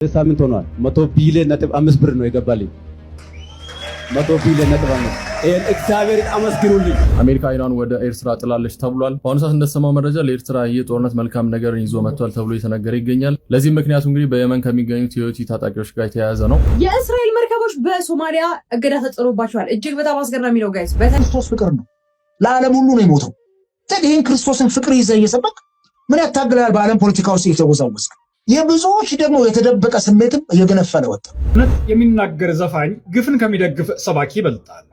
ሳምንት ሆኗል 100 ቢሊዮን ነጥብ 5 ብር ነው የገባልኝ 100 ቢሊዮን ነጥብ 5 ይሄን እግዚአብሔር አመስግኑልኝ። አሜሪካ ኢራን ወደ ኤርትራ ጥላለች ተብሏል። በአሁኑ ሰዓት እንደተሰማው መረጃ ለኤርትራ ይህ ጦርነት መልካም ነገር ይዞ መጥቷል ተብሎ የተነገረ ይገኛል። ለዚህ ምክንያቱ እንግዲህ በየመን ከሚገኙት የሁቲ ታጣቂዎች ጋር የተያያዘ ነው። የእስራኤል መርከቦች በሶማሊያ እገዳ ተጥሎባቸዋል። እጅግ በጣም አስገራሚ ነው ጋይስ። ክርስቶስ ፍቅር ነው፣ ለዓለም ሁሉ ነው የሞተው። ይህን ክርስቶስን ፍቅር ይዘህ እየሰበክ ምን ያታግላል? በዓለም ፖለቲካ ውስጥ እየተወዛወዝክ የብዙዎች ደግሞ የተደበቀ ስሜትም እየገነፈለ ወጣ። እውነት የሚናገር ዘፋኝ ግፍን ከሚደግፍ ሰባኪ ይበልጣል።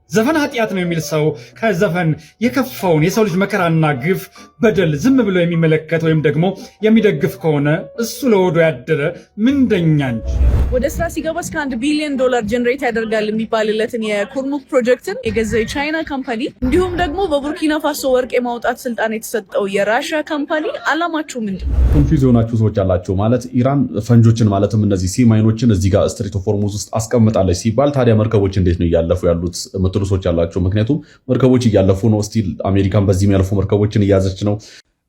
ዘፈን ኃጢአት ነው የሚል ሰው ከዘፈን የከፋውን የሰው ልጅ መከራና ግፍ በደል ዝም ብሎ የሚመለከት ወይም ደግሞ የሚደግፍ ከሆነ እሱ ለወዶ ያደረ ምንደኛ እንጂ። ወደ ስራ ሲገባ እስከ $1 ቢሊዮን ጀነሬት ያደርጋል የሚባልለትን የኩርሙክ ፕሮጀክትን የገዛ የቻይና ካምፓኒ እንዲሁም ደግሞ በቡርኪና ፋሶ ወርቅ የማውጣት ስልጣን የተሰጠው የራሽያ ካምፓኒ አላማቸው ምንድን ነው? ኮንፊውዝ የሆናችሁ ሰዎች አላችሁ። ማለት ኢራን ፈንጆችን ማለትም እነዚህ ሲ ማይኖችን እዚህ ጋር ስትሬት ኦፍ ሆርሙዝ ውስጥ አስቀምጣለች ሲባል ታዲያ መርከቦች እንዴት ነው እያለፉ ያሉት ምትሉ ሰዎች አላችሁ። ምክንያቱም መርከቦች እያለፉ ነው። ስቲል አሜሪካን በዚህ የሚያልፉ መርከቦችን እያዘች ነው።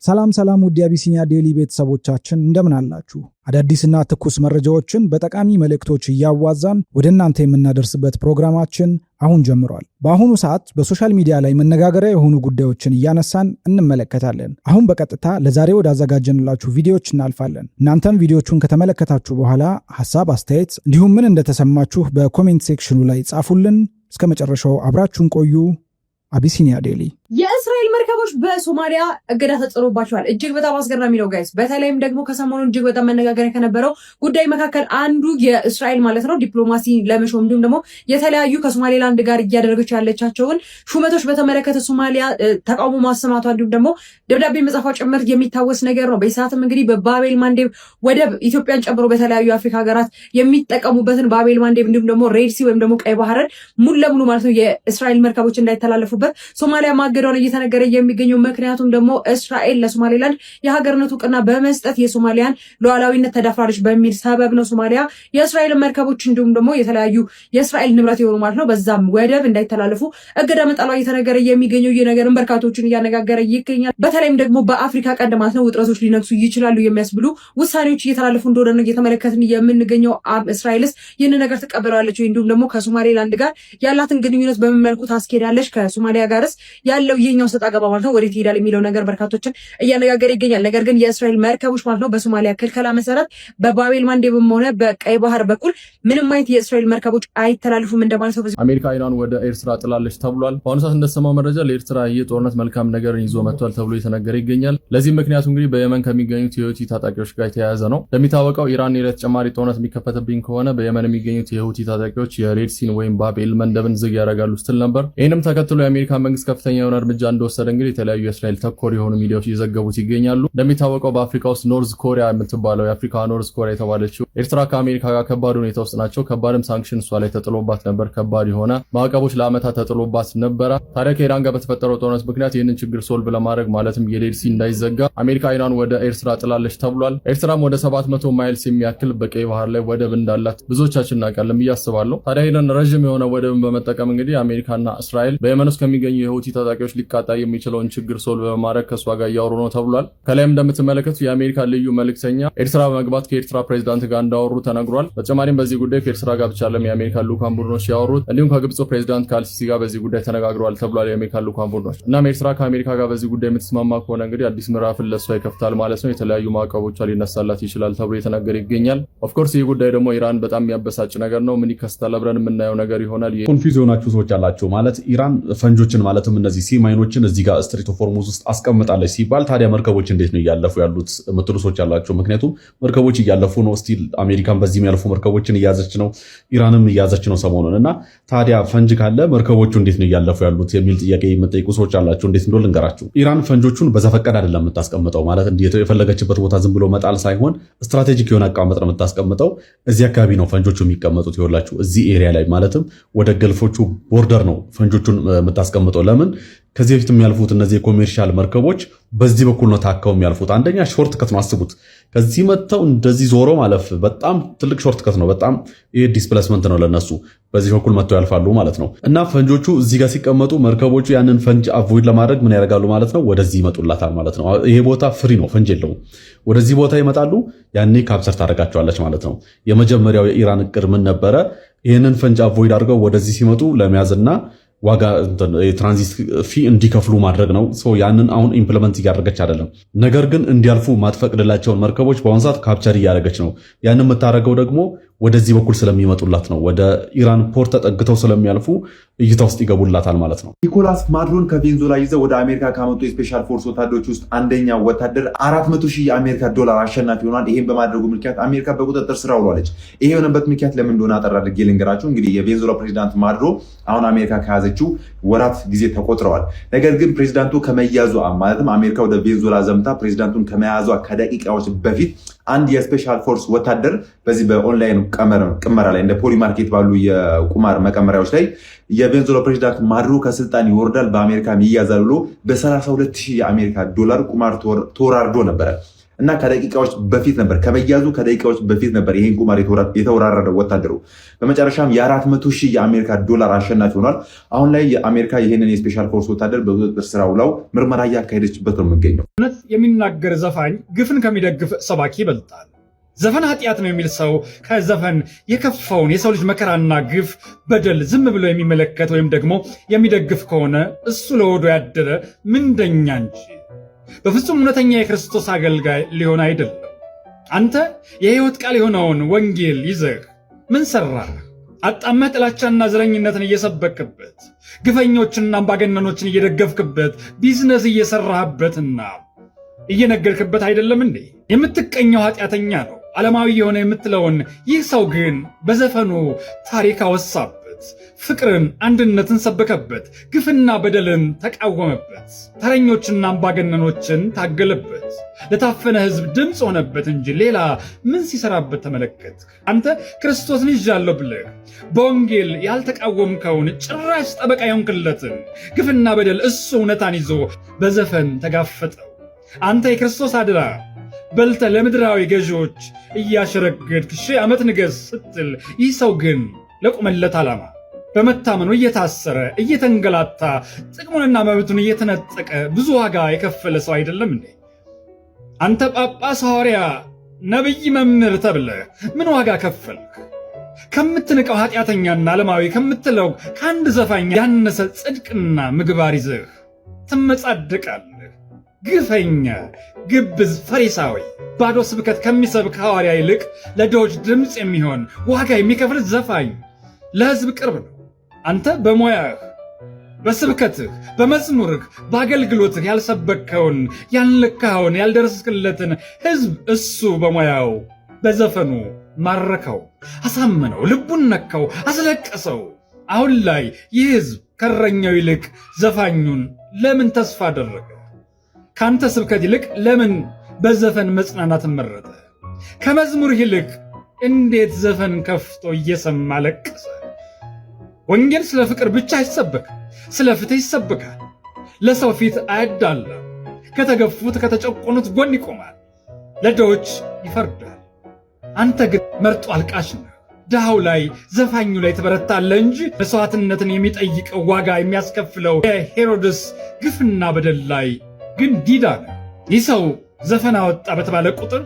ሰላም ውድ የአቢሲኒያ ዴይሊ ቤተሰቦቻችን እንደምን አላችሁ? አዳዲስና ትኩስ መረጃዎችን በጠቃሚ መልእክቶች እያዋዛን ወደ እናንተ የምናደርስበት ፕሮግራማችን አሁን ጀምሯል። በአሁኑ ሰዓት በሶሻል ሚዲያ ላይ መነጋገሪያ የሆኑ ጉዳዮችን እያነሳን እንመለከታለን። አሁን በቀጥታ ለዛሬ ወዳዘጋጀንላችሁ ቪዲዮዎች እናልፋለን። እናንተም ቪዲዮቹን ከተመለከታችሁ በኋላ ሐሳብ፣ አስተያየት እንዲሁም ምን እንደተሰማችሁ በኮሜንት ሴክሽኑ ላይ ጻፉልን። እስከ መጨረሻው አብራችሁን ቆዩ። አቢሲኒያ ዴይሊ። የእስራኤል መርከቦች በሶማሊያ እገዳ ተጥሎባቸዋል። እጅግ በጣም አስገራሚ ነው ጋይስ። በተለይም ደግሞ ከሰሞኑ እጅግ በጣም መነጋገሪያ ከነበረው ጉዳይ መካከል አንዱ የእስራኤል ማለት ነው ዲፕሎማሲ ለመሾም እንዲሁም ደግሞ የተለያዩ ከሶማሌላንድ ጋር እያደረገች ያለቻቸውን ሹመቶች በተመለከተ ሶማሊያ ተቃውሞ ማሰማቷ እንዲሁም ደግሞ ደብዳቤ መጻፏ ጭምር የሚታወስ ነገር ነው። በሰዓትም እንግዲህ በባቤል ማንዴብ ወደብ ኢትዮጵያን ጨምሮ በተለያዩ አፍሪካ ሀገራት የሚጠቀሙበትን ባቤል ማንዴብ እንዲሁም ደግሞ ሬድሲ ወይም ደግሞ ቀይ ባህርን ሙሉ ለሙሉ ማለት ነው የእስራኤል መርከቦች እንዳይተላለፉበት ሶማሊያ ማገዷን እየተነገረ የሚገኘው ምክንያቱም ደግሞ እስራኤል ለሶማሌላንድ የሀገርነት እውቅና በመስጠት የሶማሊያን ሉዓላዊነት ተዳፍራለች በሚል ሰበብ ነው ሶማሊያ የእስራኤል መርከቦች እንዲሁም ደግሞ የተለያዩ የእስራኤል ንብረት የሆኑ ማለት ነው በዛም ወደብ እንዳይተላለፉ እገዳ መጣሏ እየተነገረ የሚገኘው ነገርን በርካቶችን እያነጋገረ ይገኛል። በተለይም ደግሞ በአፍሪካ ቀንድ ማለት ነው ውጥረቶች ሊነግሱ ይችላሉ የሚያስብሉ ውሳኔዎች እየተላለፉ እንደሆነ ነው እየተመለከትን የምንገኘው። እስራኤልስ ይህን ነገር ትቀበላለች ወይ? እንዲሁም ደግሞ ከሶማሌላንድ ጋር ያላትን ግንኙነት በምን መልኩ ታስኬዳለች? ከሶማሊያ ጋርስ ያለው ይሄኛው ሰጣ ገባ ማለት ነው ወዴት ይሄዳል የሚለው ነገር በርካቶችን እያነጋገረ ይገኛል። ነገር ግን የእስራኤል መርከቦች ማለት ነው በሶማሊያ ክልከላ መሰረት በባቤል ማንዴብም ሆነ በቀይ ባህር በኩል ምንም አይነት የእስራኤል መርከቦች አይተላልፉም እንደማለት ነው። አሜሪካ ኢራን ወደ ኤርትራ ጥላለች ተብሏል። በአሁኑ ሰዓት እንደተሰማው መረጃ ለኤርትራ ይህ ጦርነት መልካም ነገር ይዞ መጥቷል ተብሎ የተነገረ ይገኛል። ለዚህ ምክንያቱ እንግዲህ በየመን ከሚገኙት የሁቲ ታጣቂዎች ጋር የተያያዘ ነው። እንደሚታወቀው ኢራን ለተጨማሪ ጦርነት የሚከፈትብኝ ከሆነ በየመን የሚገኙት የሁቲ ታጣቂዎች የሬድሲን ወይም ባቤል መንደብን ዝግ ያደርጋሉ ስትል ነበር። ይህንም ተከትሎ የአሜሪካ መንግስት ከፍተኛ የሆነ እርምጃ እንደወሰደ እንግዲህ የተለያዩ የእስራኤል ተኮር የሆኑ ሚዲያዎች እየዘገቡት ይገኛሉ። እንደሚታወቀው በአፍሪካ ውስጥ ኖርዝ ኮሪያ የምትባለው የአፍሪካ ኖርዝ ኮሪያ የተባለችው ኤርትራ ከአሜሪካ ጋር ከባድ ሁኔታ ውስጥ ናቸው። ከባድም ሳንክሽን እሷ ላይ ተጥሎባት ነበር። ከባድ የሆነ ማዕቀቦች ለዓመታት ተጥሎባት ነበረ። ታዲያ ከኢራን ጋር በተፈጠረው ጦርነት ምክንያት ይህንን ችግር ሶልቭ ለማድረግ ማለትም የሬድሲ እንዳይዘጋ አሜሪካ ኢራን ወደ ኤርትራ ጥላለች ተብሏል። ኤርትራም ወደ 700 ማይልስ የሚያክል በቀይ ባህር ላይ ወደብ እንዳላት ብዙዎቻችን እናውቃለን ብዬ አስባለሁ። ታዲያ ይህንን ረዥም የሆነ ወደብን በመጠቀም እንግዲህ አሜሪካና እስራኤል በየመን ውስጥ ከሚገኙ የሁቲ ታጣቂዎች ሊቃጣ የሚችለውን ችግር ሶልቭ በማድረግ ከሷ ጋር እያወሩ ነው ተብሏል። ከላይም እንደምትመለከቱት የአሜሪካ ልዩ መልእክተኛ ኤርትራ በመግባት ከኤርትራ ፕሬዚዳንት ጋር እንዳወሩ ተነግሯል። በተጨማሪም በዚህ ጉዳይ ከኤርትራ ጋር ብቻ ለም የአሜሪካ ልኡካን ቡድኖች ያወሩት እንዲሁም ከግብጽ ፕሬዚዳንት ከአልሲሲ ጋር በዚህ ጉዳይ ተነጋግረዋል ተብሏል። የአሜሪካ ልኡካን ቡድኖች እናም ኤርትራ ከአሜሪካ ጋር በዚህ ጉዳይ የምትስማማ ከሆነ እንግዲህ አዲስ ምዕራፍን ለሷ ይከፍታል ማለት ነው። የተለያዩ ማዕቀቦቿ ሊነሳላት ይችላል ተብሎ የተነገረ ይገኛል። ኦፍኮርስ ይህ ጉዳይ ደግሞ ኢራን በጣም የሚያበሳጭ ነገር ነው። ምን ይከስታል አብረን የምናየው ነገር ይሆናል። ኮንፊውዝ የሆናችሁ ሰዎች አላችሁ። ማለት ኢራን ፈንጆችን ማለትም እነዚህ ሲ ማይኖችን እዚህ ጋር ስትሬት ኦፍ ሆርሙዝ ውስጥ አስቀምጣለች ሲባል ታዲያ መርከቦች እንዴት ነው እያለፉ ያሉት ምትሉ ሰዎች አላችሁ። ምክንያቱም መርከቦች እያለፉ ነው። ስቲል አሜሪካን በዚህ የሚያልፉ መርከቦችን እያዘች ነው፣ ኢራንም እያዘች ነው ሰሞኑን። እና ታዲያ ፈንጅ ካለ መርከቦቹ እንዴት ነው እያለፉ ያሉት የሚል ጥያቄ የምጠይቁ ሰዎች አላችሁ። እንዴት እንደሆነ ልንገራችሁ። ኢራን ፈንጆቹን በዘፈቀድ አይደለም የምታስቀምጠው። ማለት የፈለገችበት ቦታ ዝም ብሎ መጣል ሳይሆን ስትራቴጂክ የሆነ አቀማመጥ ነው የምታስቀምጠው። እዚህ አካባቢ ነው ፈንጆቹ የሚቀመጡት። ይኸውላችሁ እዚህ ኤሪያ ላይ ማለትም ወደ ገልፎቹ ቦርደር ነው ፈንጆቹን የምታስቀምጠው። ለምን ከዚህ በፊት የሚያልፉት እነዚህ የኮሜርሻል መርከቦች በዚህ በኩል ነው ታከው የሚያልፉት። አንደኛ ሾርት ከት ነው፣ አስቡት። ከዚህ መጥተው እንደዚህ ዞሮ ማለፍ በጣም ትልቅ ሾርት ከት ነው። በጣም ይሄ ዲስፕሌስመንት ነው ለነሱ። በዚህ በኩል መጥተው ያልፋሉ ማለት ነው። እና ፈንጆቹ እዚህ ጋር ሲቀመጡ መርከቦቹ ያንን ፈንጅ አቮይድ ለማድረግ ምን ያደርጋሉ ማለት ነው? ወደዚህ ይመጡላታል ማለት ነው። ይሄ ቦታ ፍሪ ነው፣ ፈንጅ የለውም። ወደዚህ ቦታ ይመጣሉ፣ ያኔ ካፕቸር ታደርጋቸዋለች ማለት ነው። የመጀመሪያው የኢራን እቅድ ምን ነበረ? ይህንን ፈንጅ አቮይድ አድርገው ወደዚህ ሲመጡ ለመያዝና ዋጋ የትራንዚት ፊ እንዲከፍሉ ማድረግ ነው። ያንን አሁን ኢምፕሊመንት እያደረገች አይደለም። ነገር ግን እንዲያልፉ ማትፈቅድላቸውን መርከቦች በአሁኑ ሰዓት ካፕቸር እያደረገች ነው። ያንን የምታደርገው ደግሞ ወደዚህ በኩል ስለሚመጡላት ነው። ወደ ኢራን ፖርት ተጠግተው ስለሚያልፉ እይታ ውስጥ ይገቡላታል ማለት ነው። ኒኮላስ ማዱሮን ከቬንዙዌላ ይዘው ወደ አሜሪካ ካመጡ የስፔሻል ፎርስ ወታደሮች ውስጥ አንደኛው ወታደር 400,000 የአሜሪካ ዶላር አሸናፊ ሆኗል። ይሄን በማድረጉ ምክንያት አሜሪካ በቁጥጥር ስር አውሏለች። ይሄ የሆነበት ምክንያት ለምን እንደሆነ አጠር አድርጌ ልንገራችሁ። እንግዲህ የቬንዙዌላ ፕሬዚዳንት ማዱሮ አሁን አሜሪካ ከያዘችው ወራት ጊዜ ተቆጥረዋል። ነገር ግን ፕሬዚዳንቱ ከመያዟ ማለትም አሜሪካ ወደ ቬንዙዌላ ዘምታ ፕሬዚዳንቱን ከመያዟ ከደቂቃዎች በፊት አንድ የስፔሻል ፎርስ ወታደር በዚህ በኦንላይን ቅመራ ላይ እንደ ፖሊ ማርኬት ባሉ የቁማር መቀመሪያዎች ላይ የቬንዙዌላ ፕሬዚዳንት ማዱሮ ከስልጣን ይወርዳል፣ በአሜሪካ ይያዛል ብሎ በ32,000 የአሜሪካ ዶላር ቁማር ተወራርዶ ነበረ እና ከደቂቃዎች በፊት ነበር ከመያዙ ከደቂቃዎች በፊት ነበር ይሄን ቁማር የተወራረደ ወታደሩ። በመጨረሻም የ400,000 የአሜሪካ ዶላር አሸናፊ ሆኗል። አሁን ላይ የአሜሪካ ይሄንን የስፔሻል ፎርስ ወታደር በቁጥጥር ስር አውላው ምርመራ እያካሄደችበት ነው የሚገኘው። እውነት የሚናገር ዘፋኝ ግፍን ከሚደግፍ ሰባኪ ይበልጣል። ዘፈን ኃጢአት ነው የሚል ሰው ከዘፈን የከፋውን የሰው ልጅ መከራና ግፍ በደል ዝም ብሎ የሚመለከት ወይም ደግሞ የሚደግፍ ከሆነ እሱ ለሆዱ ያደረ ምንደኛ እንጂ በፍጹም እውነተኛ የክርስቶስ አገልጋይ ሊሆን አይደለም። አንተ የሕይወት ቃል የሆነውን ወንጌል ይዘህ ምን ሰራህ? አጣመህ ጥላቻና ዘረኝነትን እየሰበክበት፣ ግፈኞችንና አምባገነኖችን እየደገፍክበት፣ ቢዝነስ እየሰራህበትና እየነገርክበት አይደለም እንዴ? የምትቀኘው ኃጢአተኛ ነው ዓለማዊ የሆነ የምትለውን ይህ ሰው ግን በዘፈኑ ታሪክ አወሳበት፣ ፍቅርን፣ አንድነትን ሰበከበት፣ ግፍና በደልን ተቃወመበት፣ ተረኞችና አምባገነኖችን ታገለበት፣ ለታፈነ ሕዝብ ድምፅ ሆነበት እንጂ ሌላ ምን ሲሰራበት ተመለከት? አንተ ክርስቶስን ይዣለሁ ብለህ በወንጌል ያልተቃወምከውን ጭራሽ ጠበቃ የሆንክለትን ግፍና በደል እሱ እውነታን ይዞ በዘፈን ተጋፈጠው። አንተ የክርስቶስ አድራ በልተ ለምድራዊ ገዢዎች እያሸረገድክ 1000 ዓመት ንገስ ስትል፣ ይህ ሰው ግን ለቆመለት ዓላማ በመታመኑ እየታሰረ እየተንገላታ ጥቅሙንና መብቱን እየተነጠቀ ብዙ ዋጋ የከፈለ ሰው አይደለም እንዴ? አንተ ጳጳስ፣ ሐዋርያ፣ ነቢይ፣ መምህር ተብለ ምን ዋጋ ከፈልክ? ከምትንቀው ኃጢአተኛና ዓለማዊ ከምትለው ከአንድ ዘፋኝ ያነሰ ጽድቅና ምግባር ይዘህ ትመጻደቃለህ። ግፈኛ፣ ግብዝ፣ ፈሪሳዊ፣ ባዶ ስብከት ከሚሰብክ ሐዋርያ ይልቅ ለድሆች ድምፅ የሚሆን ዋጋ የሚከፍል ዘፋኝ ለሕዝብ ቅርብ ነው። አንተ በሙያህ፣ በስብከትህ፣ በመዝሙርህ፣ በአገልግሎትህ ያልሰበከውን፣ ያልነካኸውን፣ ያልደረስክለትን ሕዝብ እሱ በሙያው በዘፈኑ ማረከው፣ አሳመነው፣ ልቡን ነካው፣ አስለቀሰው። አሁን ላይ ይህ ሕዝብ ከእረኛው ይልቅ ዘፋኙን ለምን ተስፋ አደረገ? ካንተ ስብከት ይልቅ ለምን በዘፈን መጽናናትን መረጠ? ከመዝሙርህ ይልቅ እንዴት ዘፈን ከፍቶ እየሰማ ለቀሰ? ወንጌል ስለ ፍቅር ብቻ አይሰበክም፣ ስለ ፍትህ ይሰበካል። ለሰው ፊት አያዳላም። ከተገፉት ከተጨቆኑት ጎን ይቆማል፣ ለድሆች ይፈርዳል። አንተ ግን መርጦ አልቃሽ ነህ። ድሃው ላይ ዘፋኙ ላይ ትበረታለህ እንጂ መስዋዕትነትን የሚጠይቀው ዋጋ የሚያስከፍለው የሄሮድስ ግፍና በደል ላይ ግን ዲዳ ነው። ይህ ሰው ዘፈን አወጣ በተባለ ቁጥር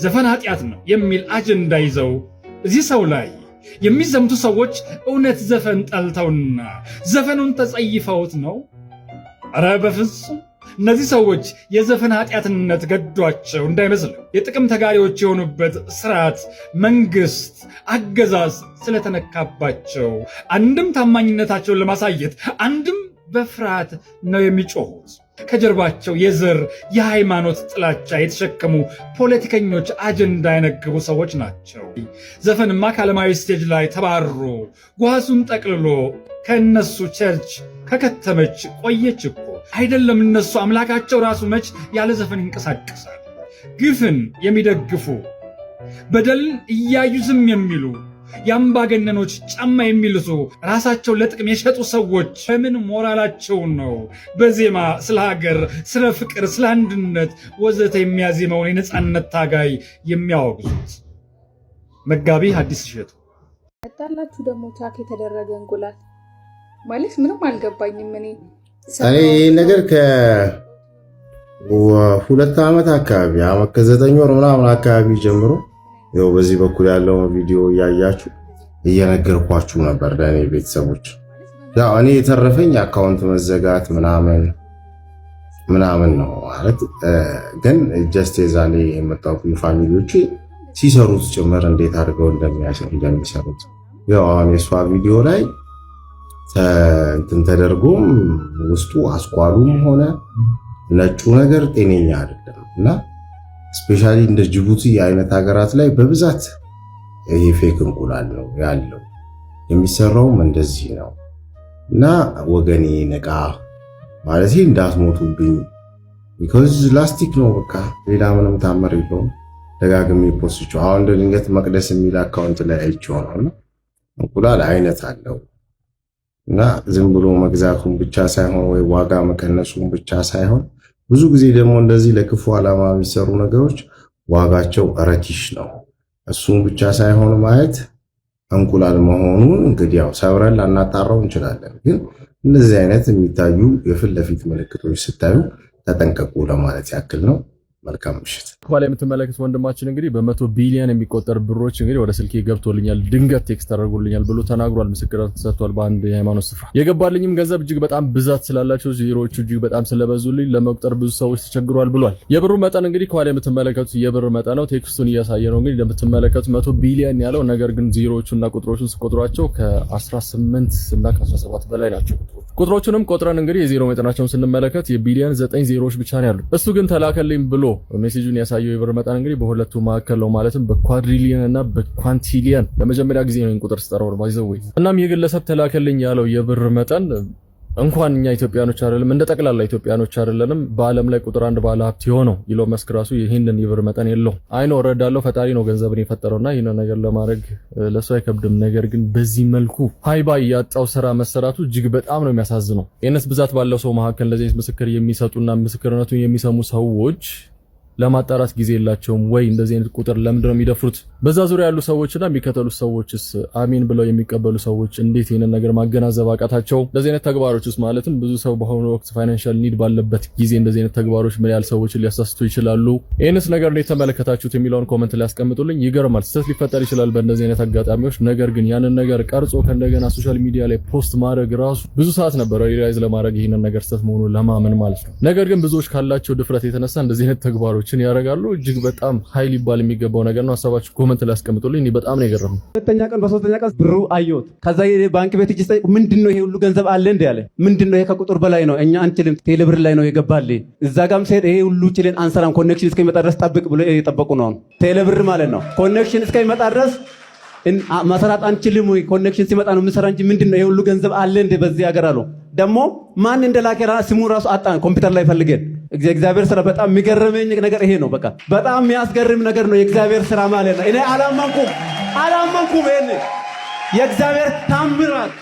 ዘፈን ኃጢአት ነው የሚል አጀንዳ ይዘው እዚህ ሰው ላይ የሚዘምቱ ሰዎች እውነት ዘፈን ጠልተውና ዘፈኑን ተጸይፈውት ነው? ኧረ በፍጹም። እነዚህ ሰዎች የዘፈን ኃጢአትነት ገዷቸው እንዳይመስል የጥቅም ተጋሪዎች የሆኑበት ስርዓት፣ መንግስት፣ አገዛዝ ስለተነካባቸው አንድም ታማኝነታቸውን ለማሳየት አንድም በፍርሃት ነው የሚጮሁት። ከጀርባቸው የዘር የሃይማኖት ጥላቻ የተሸከሙ ፖለቲከኞች አጀንዳ የነገቡ ሰዎች ናቸው። ዘፈንማ ከዓለማዊ ስቴጅ ላይ ተባሮ ጓዙን ጠቅልሎ ከእነሱ ቸርች ከከተመች ቆየች እኮ። አይደለም እነሱ አምላካቸው ራሱ መች ያለ ዘፈን ይንቀሳቀሳል? ግፍን የሚደግፉ በደልን እያዩ ዝም የሚሉ የአምባገነኖች ጫማ የሚልሱ ራሳቸው ለጥቅም የሸጡ ሰዎች በምን ሞራላቸው ነው በዜማ ስለ ሀገር፣ ስለ ፍቅር፣ ስለ አንድነት ወዘተ የሚያዜመውን የነፃነት ታጋይ የሚያወግዙት? መጋቢ ሐዲስ እሸቱ። ያጣላችሁ ደግሞ ቻክ የተደረገ እንቁላል ማለት ምንም አልገባኝም። እኔ ይህ ነገር ከ2 ዓመት አካባቢ ከ9 ወር ምናምን አካባቢ ጀምሮ ያው በዚህ በኩል ያለው ቪዲዮ እያያችሁ እየነገርኳችሁ ነበር ለኔ ቤተሰቦች። ያው እኔ የተረፈኝ አካውንት መዘጋት ምናምን ነው ማለት ግን ጀስት የዛኔ የመጣው ፋሚሊዎች ሲሰሩት ጭምር እንዴት አድርገው እንደሚሰሩት ያው አሁን የሷ ቪዲዮ ላይ እንትን ተደርጎም ውስጡ አስኳሉም ሆነ ነጩ ነገር ጤነኛ አይደለም እና ስፔሻሊ እንደ ጅቡቲ አይነት ሀገራት ላይ በብዛት ይሄ ፌክ እንቁላል ነው ያለው፣ የሚሰራውም እንደዚህ ነው እና ወገኔ ነቃ ማለት እንዳትሞቱብኝ ቢኮዝ ላስቲክ ነው በቃ ሌላ ምንም ታመር የለውም። ደጋግሜ ፖስት አሁን ድንገት መቅደስ የሚል አካውንት ላይ አይቼው ነውና እንቁላል አይነት አለው እና ዝም ብሎ መግዛቱን ብቻ ሳይሆን ወይ ዋጋ መቀነሱን ብቻ ሳይሆን ብዙ ጊዜ ደግሞ እንደዚህ ለክፉ ዓላማ የሚሰሩ ነገሮች ዋጋቸው ረኪሽ ነው። እሱን ብቻ ሳይሆን ማየት እንቁላል መሆኑን እንግዲህ ያው ሰብረን ላናጣራው እንችላለን፣ ግን እንደዚህ አይነት የሚታዩ የፊት ለፊት ምልክቶች ስታዩ ተጠንቀቁ ለማለት ያክል ነው። መልካም ምሽት። ከኋላ የምትመለከት ወንድማችን እንግዲህ በ100 ቢሊዮን የሚቆጠር ብሮች እንግዲህ ወደ ስልኬ ገብቶልኛል፣ ድንገት ቴክስት አድርጎልኛል ብሎ ተናግሯል። ምስክርነት ተሰጥቷል በአንድ የሃይማኖት ስፍራ። የገባልኝም ገንዘብ እጅግ በጣም ብዛት ስላላቸው ዜሮዎቹ እጅግ በጣም ስለበዙልኝ ለመቁጠር ብዙ ሰዎች ተቸግሯል ብሏል። የብሩ መጠን እንግዲህ ከኋላ የምትመለከቱት የብር መጠን ነው። ቴክስቱን እያሳየ ነው እንግዲህ እንደምትመለከቱት 100 ቢሊዮን ያለው ነገር ግን ዜሮዎቹና ቁጥሮቹን ስቆጥሯቸው ከ18 እና ከ17 በላይ ናቸው። ቁጥሮቹንም ቆጥረን እንግዲህ የዜሮ መጠናቸውን ስንመለከት የቢሊዮን 9 ዜሮዎች ብቻ ነው ያሉት። እሱ ግን ተላከልኝ ብሎ ሜሴጁን ያሳየው የብር መጠን እንግዲህ በሁለቱ መካከል ነው፣ ማለትም በኳድሪሊየን እና በኳንቲሊየን። ለመጀመሪያ ጊዜ ነው ቁጥር ስጠራው ባይዘው። እናም የግለሰብ ተላከልኝ ያለው የብር መጠን እንኳን እኛ ኢትዮጵያኖች አይደለም እንደ ጠቅላላ ኢትዮጵያኖች አይደለንም በአለም ላይ ቁጥር 1 ባለ ሀብት የሆነው ኢሎን መስክ ራሱ ይሄንን የብር መጠን የለው። አይኖ እረዳለሁ፣ ፈጣሪ ነው ገንዘብን የፈጠረውና ይሄን ነገር ለማድረግ ለሱ አይከብድም። ነገር ግን በዚህ መልኩ ሃይባ ያጣው ስራ መሰራቱ እጅግ በጣም ነው የሚያሳዝነው። የነስ ብዛት ባለው ሰው መካከል ለዚህ ምስክር የሚሰጡና ምስክርነቱን የሚሰሙ ሰዎች ለማጣራት ጊዜ የላቸውም ወይ? እንደዚህ አይነት ቁጥር ለምንድነው የሚደፍሩት? በዛ ዙሪያ ያሉ ሰዎችና የሚከተሉት ሰዎችስ አሚን ብለው የሚቀበሉ ሰዎች እንዴት ይሄንን ነገር ማገናዘብ አቃታቸው? እንደዚህ አይነት ተግባሮች ውስጥ ማለትም ብዙ ሰው በአሁኑ ወቅት ፋይናንሻል ኒድ ባለበት ጊዜ እንደዚህ አይነት ተግባሮች ምን ያህል ሰዎችን ሊያሳስቱ ይችላሉ? ይሄንስ ነገር እንዴት ተመለከታችሁት የሚለውን ኮሜንት ላይ አስቀምጡልኝ። ይገርማል። ስህተት ሊፈጠር ይችላል በእንደዚህ አይነት አጋጣሚዎች። ነገር ግን ያንን ነገር ቀርጾ ከእንደገና ሶሻል ሚዲያ ላይ ፖስት ማድረግ ራሱ ብዙ ሰዓት ነበር ሪላይዝ ለማድረግ ይሄንን ነገር ስህተት መሆኑን ለማመን ማለት ነው። ነገር ግን ብዙዎች ካላቸው ድፍረት የተነሳ እንደዚህ አይነት ተግባሮች ያደርጋሉ። እጅግ በጣም ኃይል ይባል የሚገባው ነገር ነው። ሀሳባችሁ ኮሜንት ላይ አስቀምጡልኝ። እኔ በጣም ነው የገረመኝ። ሁለተኛ ቀን በሶስተኛ ቀን ብሩ አየሁት። ከዛ ባንክ ቤት እጅ ጠይቁ ምንድነው ይሄ ሁሉ ገንዘብ አለ እንዴ ያለ ምንድነው ይሄ ከቁጥር በላይ ነው እኛ አንችልም ቴሌብር ላይ ነው የገባልኝ። እዛ ጋም ሲሄድ ይሄ ሁሉ ችለን አንሰራም ኮኔክሽን እስከሚመጣ ድረስ ጠብቅ ብሎ እየጠበቁ ነው። ቴሌብር ማለት ነው ኮኔክሽን እስከሚመጣ ድረስ ማሰራት አንችልም ወይ ኮኔክሽን ሲመጣ ነው የምንሰራ እንጂ ምንድነው ይሄ ሁሉ ገንዘብ አለ እንዴ በዚህ ሀገር አሉ። ደግሞ ማን እንደላከ ስሙ ራሱ አጣን ኮምፒውተር ላይ ፈልገን። እግዚአብሔር ስራ በጣም የሚገርመኝ ነገር ይሄ ነው። በቃ በጣም የሚያስገርም ነገር ነው የእግዚአብሔር ስራ ማለት ነው። እኔ አላመንኩም ይሄን የእግዚአብሔር ታምራት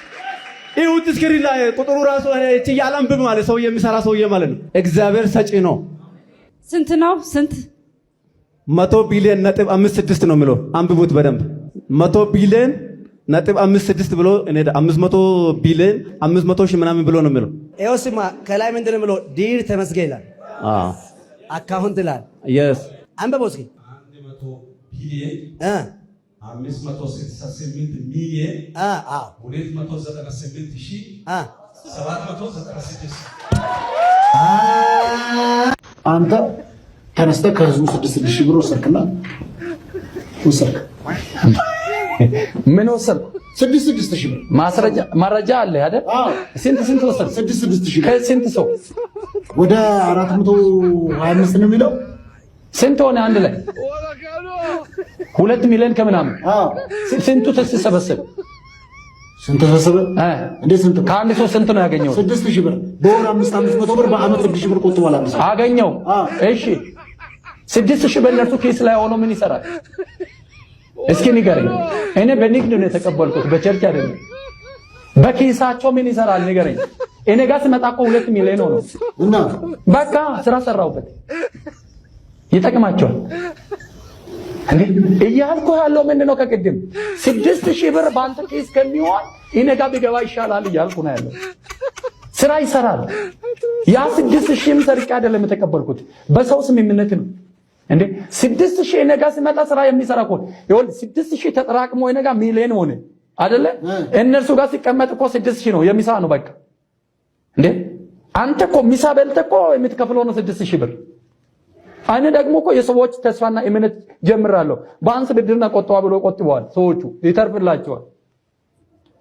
ይሁት እስክሪን ላይ ቁጥሩ ራሱ እቺ ያላምብ ማለት ሰው የሚሰራ ሰውዬ ማለት ነው። እግዚአብሔር ሰጪ ነው። ስንት ነው? ስንት 100 ቢሊዮን ነጥብ 56 ነው የሚለው አንብቡት በደንብ 100 ቢሊዮን ነጥብ 56 ብሎ እኔ 500 ቢሊዮን 500 ሺህ ምናምን ብሎ ነው የሚለው። ይኸው ስማ ከላይ ምንድን ነው የሚለው? ዲር ተመስገን ይላል። አካውንት ይላል። የስ አንብበው እስኪ 100 ቢሊዮን 568 ሚሊዮን 298,796 አንተ ተነስተህ ከህዝቡ 6 ሺህ ብር ወሰድክና ወሰድክ። ምን ወሰድኩ? 6 ሺህ ብር መረጃ አለ አይደል? ስንት ወሰድኩ? 6 ሺህ ብር ከስንት ሰው? ወደ 425 ነው የሚለው። ስንት ሆነ አንድ ላይ? 2 ሚሊዮን ከምናምን። ስንቱ ተሰበሰበ? ስንት ተሰበሰበ? እንዴት ስንት? ከአንድ ሰው ስንት ነው ያገኘው? 6 ሺህ ብር በወር 500 ብር በአመት 6 ሺህ ብር ቆጥቧል። አገኘው። እሺ 6 ሺህ በእነርሱ ኬስ ላይ ሆኖ ምን ይሰራል? እስኪ ንገረኝ። እኔ በንግድ ነው የተቀበልኩት፣ በቸርች አይደለም። በኪሳቸው ምን ይሰራል ንገረኝ። እኔ ጋር ስመጣ እኮ 2 ሚሊዮን ነው እና በቃ ስራ ሰራውበት ይጠቅማቸዋል እንዴ እያልኩ ያለው ምንድነው? ከቅድም 6000 ብር ባንተ ኪስ ከሚሆን እኔ ጋር ቢገባ ይሻላል እያልኩ ነው ያለው። ስራ ይሰራል። ያ 6000ም ሰርቄ አይደለም የተቀበልኩት፣ በሰው ስምምነት ነው እንዴ 6000 እኔ ጋር ሲመጣ ስራ የሚሰራ እኮ ይኸውልህ 6000 ተጠራቅሞ እኔ ጋር ሚሊዮን ሆነ አይደለ? እነርሱ ጋር ሲቀመጥ እኮ 6000 ነው የሚሳ ነው በቃ እንዴ አንተ እኮ ሚሳ በልተህ እኮ የምትከፍለው ነው 6000 ብር። እኔ ደግሞ እኮ የሰዎች ተስፋና እምነት ጀምራለሁ። ባንስ ብድርና ቆጥባ ብሎ ቆጥበዋል ሰዎቹ ይተርፍላቸዋል።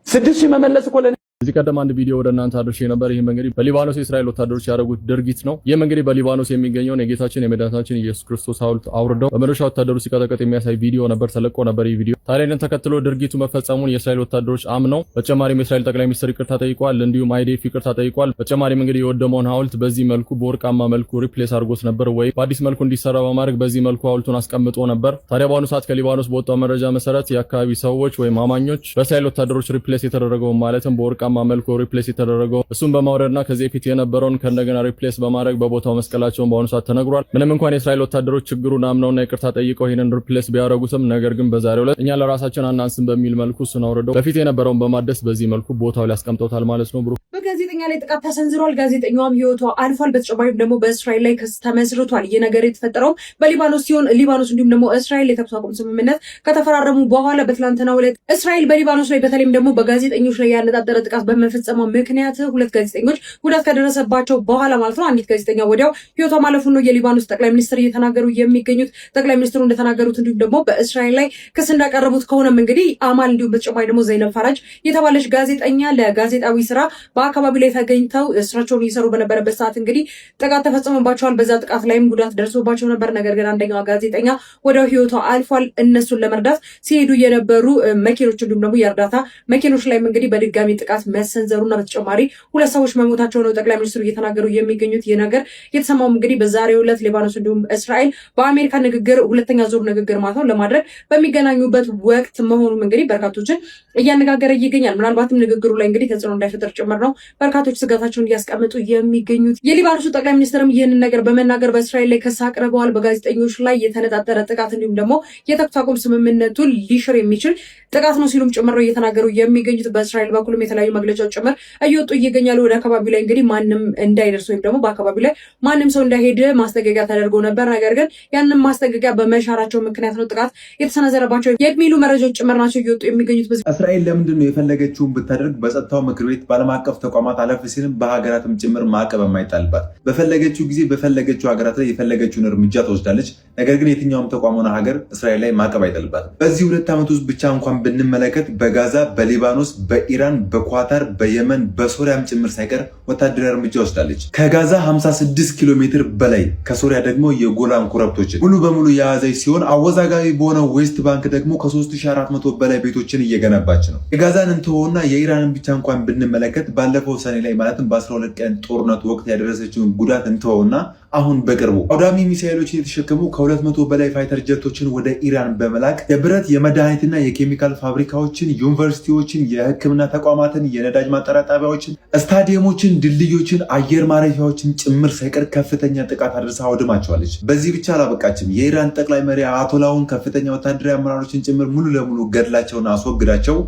6000 መመለስ እኮ እዚህ ቀደም አንድ ቪዲዮ ወደ እናንተ አድርሼ ነበር። ይሄም እንግዲህ በሊባኖስ የእስራኤል ወታደሮች ያደረጉት ድርጊት ነው። ይሄም እንግዲህ በሊባኖስ የሚገኘውን የጌታችን የመድኃኒታችን ኢየሱስ ክርስቶስ ሐውልት አውርደው በመዶሻ ወታደሩ ሲቀጠቀጥ የሚያሳይ ቪዲዮ ነበር፣ ተለቆ ነበር ይህ ቪዲዮ። ታዲያን ተከትሎ ድርጊቱ መፈጸሙን የእስራኤል ወታደሮች አምነው በተጨማሪም የእስራኤል ጠቅላይ ሚኒስትር ይቅርታ ጠይቋል፣ እንዲሁም አይዲኤፍ ይቅርታ ጠይቋል። በተጨማሪም እንግዲህ የወደመውን ሐውልት በዚህ መልኩ በወርቃማ መልኩ ሪፕሌስ አድርጎት ነበር ወይ በአዲስ መልኩ እንዲሰራ በማድረግ በዚህ መልኩ ሐውልቱን አስቀምጦ ነበር። ታዲያ በአሁኑ ሰዓት ከሊባኖስ በወጣው መረጃ መሰረት የአካባቢ ሰዎች ወይም አማኞች በእስራኤል ወታደሮች ሪፕሌስ የተደረገው ማለትም በወርቃማ መልኩ ሪፕሌስ የተደረገው እሱን በማውረድና ከዚህ በፊት የነበረውን ከእንደገና ሪፕሌስ በማድረግ በቦታው መስቀላቸውን በአሁኑ ሰዓት ተነግሯል። ምንም እንኳን የእስራኤል ወታደሮች ችግሩን አምነውና ይቅርታ ጠይቀው ይሄንን ሪፕሌስ ቢያደርጉትም ነገር ግን በዛሬው ዕለት እኛ ለራሳችን አናንስም በሚል መልኩ እሱን አውርደው በፊት የነበረውን በማደስ በዚህ መልኩ ቦታው ላይ አስቀምጠውታል ማለት ነው። ብሩ በጋዜጠኛ ላይ ጥቃት ተሰንዝሯል። ጋዜጠኛዋም ህይወቷ አልፏል። በተጨማሪም ደግሞ በእስራኤል ላይ ክስ ተመስርቷል። ይህ ነገር የተፈጠረው በሊባኖስ ሲሆን ሊባኖስ እንዲሁም ደግሞ እስራኤል የተኩስ አቁም ስምምነት ከተፈራረሙ በኋላ በትላንትናው ዕለት እስራኤል በሊባኖስ ላይ በተለይም ደግሞ በጋዜጠኞች ላይ ያነጣጠረ ጥቃት በመፈጸሙ ምክንያት 2 ጋዜጠኞች ጉዳት ከደረሰባቸው በኋላ ማለት ነው አንዲት ጋዜጠኛ ወዲያው ህይወቷ ማለፉን ነው የሊባኖስ ጠቅላይ ሚኒስትር እየተናገሩ የሚገኙት። ጠቅላይ ሚኒስትሩ እንደተናገሩት እንዲሁም ደግሞ በእስራኤል ላይ ክስ እንዳቀረቡት ከሆነም እንግዲህ አማል እንዲሁም በተጨማሪ ደግሞ ዘይነብ ፈራጅ የተባለች ጋዜጠኛ ለጋዜጣዊ ስራ በአካባቢው ላይ ተገኝተው ስራቸውን እየሰሩ በነበረበት ሰዓት እንግዲህ ጥቃት ተፈጽሞባቸዋል። በዛ ጥቃት ላይም ጉዳት ደርሶባቸው ነበር። ነገር ግን አንደኛዋ ጋዜጠኛ ወዲያው ህይወቷ አልፏል። እነሱን ለመርዳት ሲሄዱ የነበሩ መኪኖች እንዲሁም ደግሞ የእርዳታ መኪኖች ላይም እንግዲህ በድጋሚ ጥቃት መሰንዘሩና በተጨማሪ 2 ሰዎች መሞታቸው ነው ጠቅላይ ሚኒስትሩ እየተናገሩ የሚገኙት። ይህ ነገር የተሰማው እንግዲህ በዛሬው ዕለት ሊባኖስ እንዲሁም እስራኤል በአሜሪካ ንግግር 2ኛ ዙር ንግግር ማለት ነው ለማድረግ በሚገናኙበት ወቅት መሆኑም እንግዲህ በርካቶችን እያነጋገረ ይገኛል። ምናልባትም ንግግሩ ላይ እንግዲህ ተጽዕኖ እንዳይፈጠር ጭምር ነው በርካቶች ስጋታቸውን እያስቀመጡ የሚገኙት። የሊባኖሱ ጠቅላይ ሚኒስትርም ይህንን ነገር በመናገር በእስራኤል ላይ ክስ አቅርበዋል። በጋዜጠኞች ላይ የተነጣጠረ ጥቃት እንዲሁም ደግሞ የተኩስ አቁም ስምምነቱን ሊሽር የሚችል ጥቃት ነው ሲሉም ጭምር ነው እየተናገሩ የሚገኙት። በእስራኤል በኩልም የተለያዩ መግለጫዎች ጭምር እየወጡ ይገኛሉ። ወደ አካባቢው ላይ እንግዲህ ማንም እንዳይደርስ ወይም ደግሞ በአካባቢው ላይ ማንም ሰው እንዳይሄድ ማስጠንቀቂያ ተደርጎ ነበር። ነገር ግን ያንን ማስጠንቀቂያ በመሻራቸው ምክንያት ነው ጥቃት የተሰነዘረባቸው የሚሉ መረጃዎች ጭምር ናቸው እየወጡ የሚገኙት። እስራኤል ለምንድን ነው የፈለገችውን ብታደርግ በጸጥታው ምክር ቤት በዓለም አቀፍ ተቋማት አለፍ ሲልም በሀገራትም ጭምር ማዕቀብ የማይጣልባት በፈለገችው ጊዜ በፈለገችው ሀገራት ላይ የፈለገችውን እርምጃ ትወስዳለች። ነገር ግን የትኛውም ተቋም ሆነ ሀገር እስራኤል ላይ ማዕቀብ አይጣልባትም። በዚህ 2 ዓመት ውስጥ ብቻ እንኳን ብንመለከት በጋዛ፣ በሊባኖስ፣ በኢራን፣ በኳታር፣ በየመን፣ በሶሪያም ጭምር ሳይቀር ወታደራዊ እርምጃ ወስዳለች። ከጋዛ 56 ኪሎ ሜትር በላይ ከሶሪያ ደግሞ የጎላን ኮረብቶችን ሙሉ በሙሉ የያዘች ሲሆን አወዛጋቢ በሆነው ዌስት ባንክ ደግሞ ከ3400 በላይ ቤቶችን እየገነባች ነው። የጋዛን እንተወውና የኢራንን ብቻ እንኳን ብንመለከት ባለፈው ሰኔ ላይ ማለትም በ12 ቀን ጦርነቱ ወቅት ያደረሰችውን ጉዳት እንተወውና አሁን በቅርቡ አውዳሚ ሚሳኤሎችን የተሸከሙ ከ200 በላይ ፋይተር ጀቶችን ወደ ኢራን በመላክ የብረት የመድኃኒትና የኬሚካል ፋብሪካዎችን፣ ዩኒቨርሲቲዎችን፣ የሕክምና ተቋማትን፣ የነዳጅ ማጠራጣቢያዎችን፣ ስታዲየሞችን፣ ድልድዮችን፣ አየር ማረፊያዎችን ጭምር ሳይቀር ከፍተኛ ጥቃት አድርሳ አውድማቸዋለች። በዚህ ብቻ አላበቃችም። የኢራን ጠቅላይ መሪ አያቶላውን ከፍተኛ ወታደራዊ አመራሮችን ጭምር ሙሉ ለሙሉ ገድላቸውን አስወግዳቸው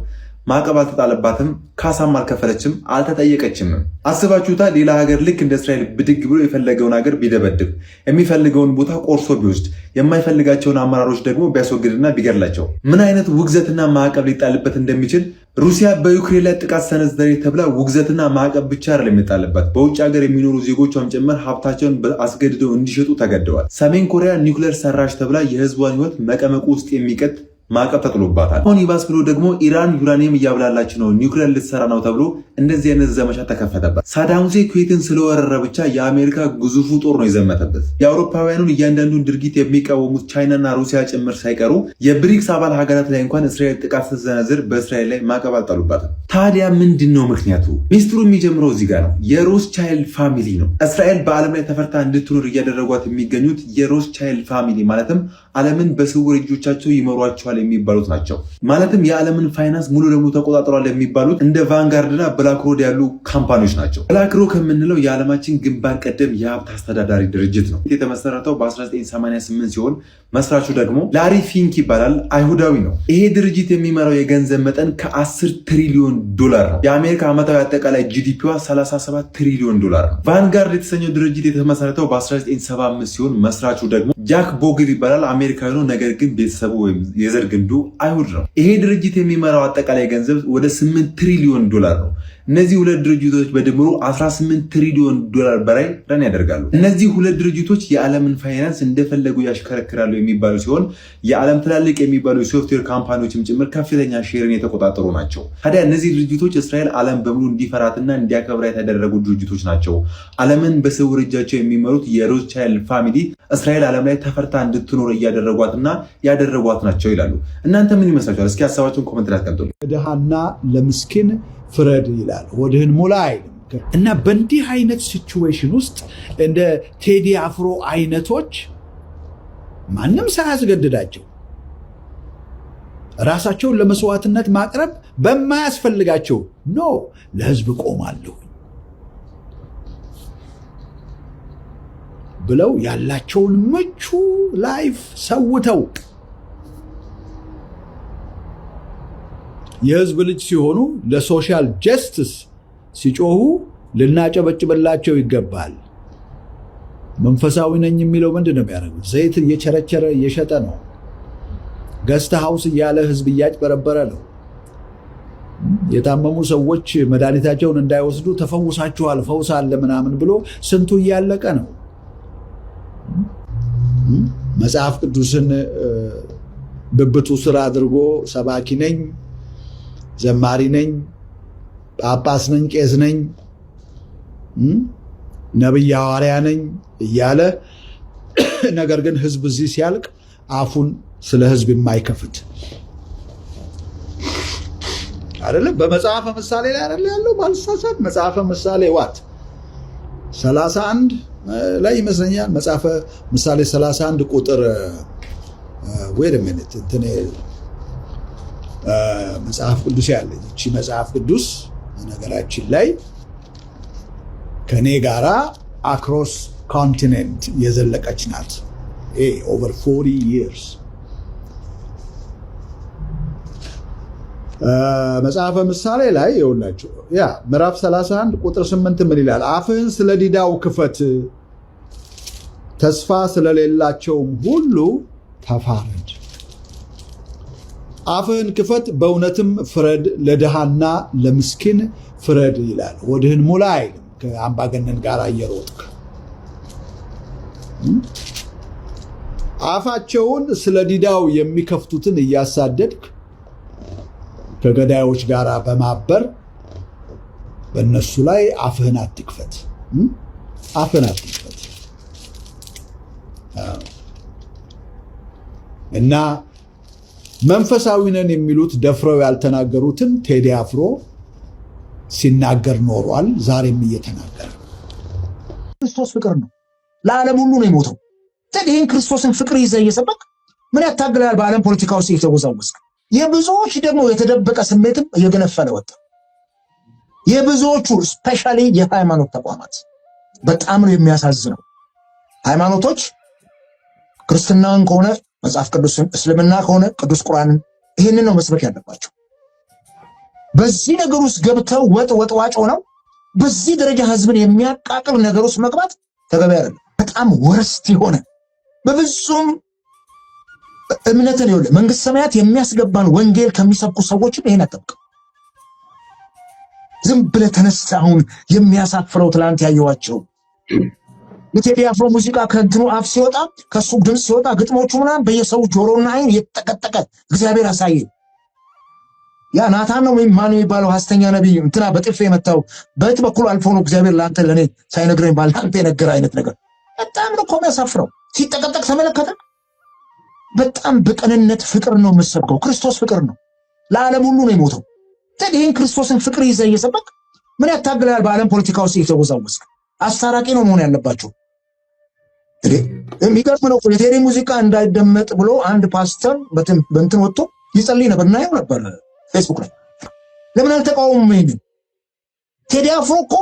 ማዕቀብ አልተጣለባትም፣ ካሳም አልከፈለችም፣ አልተጠየቀችም። አስባችሁታ ሌላ ሀገር ልክ እንደ እስራኤል ብድግ ብሎ የፈለገውን ሀገር ቢደበድብ፣ የሚፈልገውን ቦታ ቆርሶ ቢወስድ፣ የማይፈልጋቸውን አመራሮች ደግሞ ቢያስወግድና ቢገድላቸው ምን አይነት ውግዘትና ማዕቀብ ሊጣልበት እንደሚችል ሩሲያ በዩክሬን ላይ ጥቃት ሰነዘረ ተብላ ውግዘትና ማዕቀብ ብቻ አይደለም የሚጣልበት፣ በውጭ ሀገር የሚኖሩ ዜጎቿም ጭምር ሀብታቸውን አስገድደው እንዲሸጡ ተገደዋል። ሰሜን ኮሪያ ኒውክሌር ሰራሽ ተብላ የህዝቧን ህይወት መቀመቁ ውስጥ የሚቀጥ ማዕቀብ ተጥሎባታል። አሁን ይባስ ብሎ ደግሞ ኢራን ዩራኒየም እያብላላች ነው፣ ኒውክሌር ልትሰራ ነው ተብሎ እንደዚህ አይነት ዘመቻ ተከፈተበት። ሳዳም ሁሴን ኩዌትን ስለወረረ ብቻ የአሜሪካ ግዙፉ ጦር ነው የዘመተበት። የአውሮፓውያኑን እያንዳንዱን ድርጊት የሚቃወሙት ቻይናና ሩሲያ ጭምር ሳይቀሩ የብሪክስ አባል ሀገራት ላይ እንኳን እስራኤል ጥቃት ስትሰነዝር በእስራኤል ላይ ማዕቀብ አልጣሉባትም። ታዲያ ምንድን ነው ምክንያቱ? ሚስጥሩ የሚጀምረው እዚህ ጋር ነው። የሮስቻይልድ ፋሚሊ ነው። እስራኤል በዓለም ላይ ተፈርታ እንድትኖር እያደረጓት የሚገኙት የሮስቻይልድ ፋሚሊ ማለትም ዓለምን በስውር እጆቻቸው ይመሯቸዋል የሚባሉት ናቸው። ማለትም የዓለምን ፋይናንስ ሙሉ ለሙሉ ተቆጣጥሯል የሚባሉት እንደ ቫንጋርድና ብላክሮክ ያሉ ካምፓኒዎች ናቸው። ብላክሮክ የምንለው የዓለማችን ግንባር ቀደም የሀብት አስተዳዳሪ ድርጅት ነው። የተመሰረተው በ1988 ሲሆን መስራቹ ደግሞ ላሪ ፊንክ ይባላል። አይሁዳዊ ነው። ይሄ ድርጅት የሚመራው የገንዘብ መጠን ከ10 ትሪሊዮን ዶላር ነው። የአሜሪካ ዓመታዊ አጠቃላይ ጂዲፒዋ 37 ትሪሊዮን ዶላር ነው። ቫንጋርድ የተሰኘው ድርጅት የተመሰረተው በ1975 ሲሆን መስራቹ ደግሞ ጃክ ቦግል ይባላል። አሜሪካዊ ነው፣ ነገር ግን ቤተሰቡ ወይም የዘር ግንዱ አይሁድ ነው። ይሄ ድርጅት የሚመራው አጠቃላይ ገንዘብ ወደ 8 ትሪሊዮን ዶላር ነው። እነዚህ ሁለት ድርጅቶች በድምሩ 18 ትሪሊዮን ዶላር በላይ ረን ያደርጋሉ። እነዚህ ሁለት ድርጅቶች የዓለምን ፋይናንስ እንደፈለጉ ያሽከረክራሉ የሚባሉ ሲሆን የዓለም ትላልቅ የሚባሉ የሶፍትዌር ካምፓኒዎችም ጭምር ከፍተኛ ሼርን የተቆጣጠሩ ናቸው። ታዲያ እነዚህ ድርጅቶች እስራኤል ዓለም በሙሉ እንዲፈራትና እንዲያከብራት ያደረጉ ድርጅቶች ናቸው። ዓለምን በስውር እጃቸው የሚመሩት የሮትቻይልድ ፋሚሊ እስራኤል ዓለም ላይ ተፈርታ እንድትኖር እያደረጓትና ያደረጓት ናቸው ይላሉ። እናንተ ምን ይመስላችኋል? እስኪ ሀሳባችሁን ኮሜንት ላይ አስቀምጡልኝ። ለድሃና ለምስኪን ፍረድ ይላል፣ ሆድህን ሙላ አይልም። እና በእንዲህ አይነት ሲቹዌሽን ውስጥ እንደ ቴዲ አፍሮ አይነቶች ማንም ሳያስገድዳቸው ራሳቸውን ለመስዋዕትነት ማቅረብ በማያስፈልጋቸው ኖ ለህዝብ ቆማለሁ ብለው ያላቸውን ምቹ ላይፍ ሰውተው የህዝብ ልጅ ሲሆኑ ለሶሻል ጀስቲስ ሲጮሁ ልናጨበጭበላቸው ይገባል። መንፈሳዊ ነኝ የሚለው ምንድን ነው የሚያደርጉት? ዘይት እየቸረቸረ እየሸጠ ነው። ገስት ሃውስ እያለ ህዝብ እያጭበረበረ ነው። የታመሙ ሰዎች መድኃኒታቸውን እንዳይወስዱ ተፈውሳችኋል፣ ፈውስ አለ ምናምን ብሎ ስንቱ እያለቀ ነው። መጽሐፍ ቅዱስን ብብቱ ስራ አድርጎ ሰባኪ ነኝ፣ ዘማሪ ነኝ፣ ጳጳስ ነኝ፣ ቄስ ነኝ፣ ነብይ ሐዋርያ ነኝ እያለ ነገር ግን ህዝብ እዚህ ሲያልቅ አፉን ስለ ህዝብ የማይከፍት አይደለም። በመጽሐፈ ምሳሌ ላይ አይደለ ያለው? ባልሳሳት መጽሐፈ ምሳሌ ዋት 31 ላይ ይመስለኛል። መጽሐፈ ምሳሌ 31 ቁጥር wait a minute እንትን መጽሐፍ ቅዱስ ያለች እቺ መጽሐፍ ቅዱስ ነገራችን ላይ ከኔ ጋራ አክሮስ ኮንቲኔንት የዘለቀች ናት። over 40 years መጽሐፈ ምሳሌ ላይ ይኸውላችሁ ምዕራፍ 31 ቁጥር 8 ምን ይላል? አፍህን ስለ ዲዳው ክፈት፣ ተስፋ ስለሌላቸውም ሁሉ ተፋረድ። አፍህን ክፈት፣ በእውነትም ፍረድ፣ ለድሃና ለምስኪን ፍረድ ይላል። ሆድህን ሙላ አይልም። ከአምባገነን ጋር እየሮጥክ አፋቸውን ስለ ዲዳው የሚከፍቱትን እያሳደድክ ከገዳዮች ጋር በማበር በእነሱ ላይ አፍህን አትክፈት። አፍህን አትክፈት እና መንፈሳዊ ነን የሚሉት ደፍረው ያልተናገሩትን ቴዲ አፍሮ ሲናገር ኖሯል። ዛሬም እየተናገረ ክርስቶስ ፍቅር ነው። ለዓለም ሁሉ ነው የሞተው። ይህን ክርስቶስን ፍቅር ይዘህ እየሰበክ ምን ያታግላል? በዓለም ፖለቲካ ውስጥ እየተወዛወዝክ የብዙዎች ደግሞ የተደበቀ ስሜትም እየገነፈለ ወጣ። የብዙዎቹ ስፔሻሊ የሃይማኖት ተቋማት በጣም ነው የሚያሳዝነው። ሃይማኖቶች ክርስትናን ከሆነ መጽሐፍ ቅዱስን፣ እስልምና ከሆነ ቅዱስ ቁርአንን፣ ይህንን ነው መስበክ ያለባቸው። በዚህ ነገር ውስጥ ገብተው ወጥ ዋጭ ሆነው በዚህ ደረጃ ህዝብን የሚያቃቅል ነገር ውስጥ መግባት ተገቢ አይደለም። በጣም ወርስት የሆነ በብዙም እምነትን ይወለ መንግስት ሰማያት የሚያስገባን ወንጌል ከሚሰብኩ ሰዎችም ይሄን አጠብቅ። ዝም ብለህ ተነሳ። አሁን የሚያሳፍረው ትላንት ያየዋቸው የቴዲ አፍሮ ሙዚቃ ከእንትኑ አፍ ሲወጣ ከሱ ድምፅ ሲወጣ ግጥሞቹ ምናምን በየሰው ጆሮና አይን የተጠቀጠቀ እግዚአብሔር አሳየ። ያ ናታን ነው ወይም ማን የሚባለው ሐሰተኛ ነብይ እንትና በጥፍ የመታው በየት በኩል አልፎ ነው እግዚአብሔር ለአንተ ለኔ ሳይነግረኝ ባላንተ የነገረ አይነት ነገር በጣም ነው የሚያሳፍረው። ሲጠቀጠቅ ተመለከተ። በጣም በቅንነት ፍቅር ነው የምሰብከው። ክርስቶስ ፍቅር ነው። ለዓለም ሁሉ ነው የሞተው። ይህን ክርስቶስን ፍቅር ይዘህ እየሰበክ ምን ያታግላል? በዓለም ፖለቲካ ውስጥ እየተወዛወዝክ አስታራቂ ነው መሆን ያለባቸው። የሚገርም ነው። የቴዲ ሙዚቃ እንዳይደመጥ ብሎ አንድ ፓስተር በእንትን ወጥቶ ይጸልይ ነበር፣ እናየው ነበር ፌስቡክ ላይ። ለምን አልተቃወሙም? ይሄንን ቴዲ አፍሮ እኮ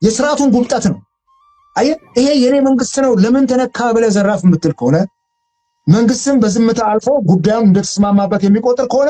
የስርዓቱን ጉብጠት ነው። አየህ፣ ይሄ የኔ መንግስት ነው ለምን ተነካ ብለህ ዘራፍ የምትል ከሆነ መንግስትን በዝምታ አልፎ ጉዳዩን እንደተስማማበት የሚቆጥር ከሆነ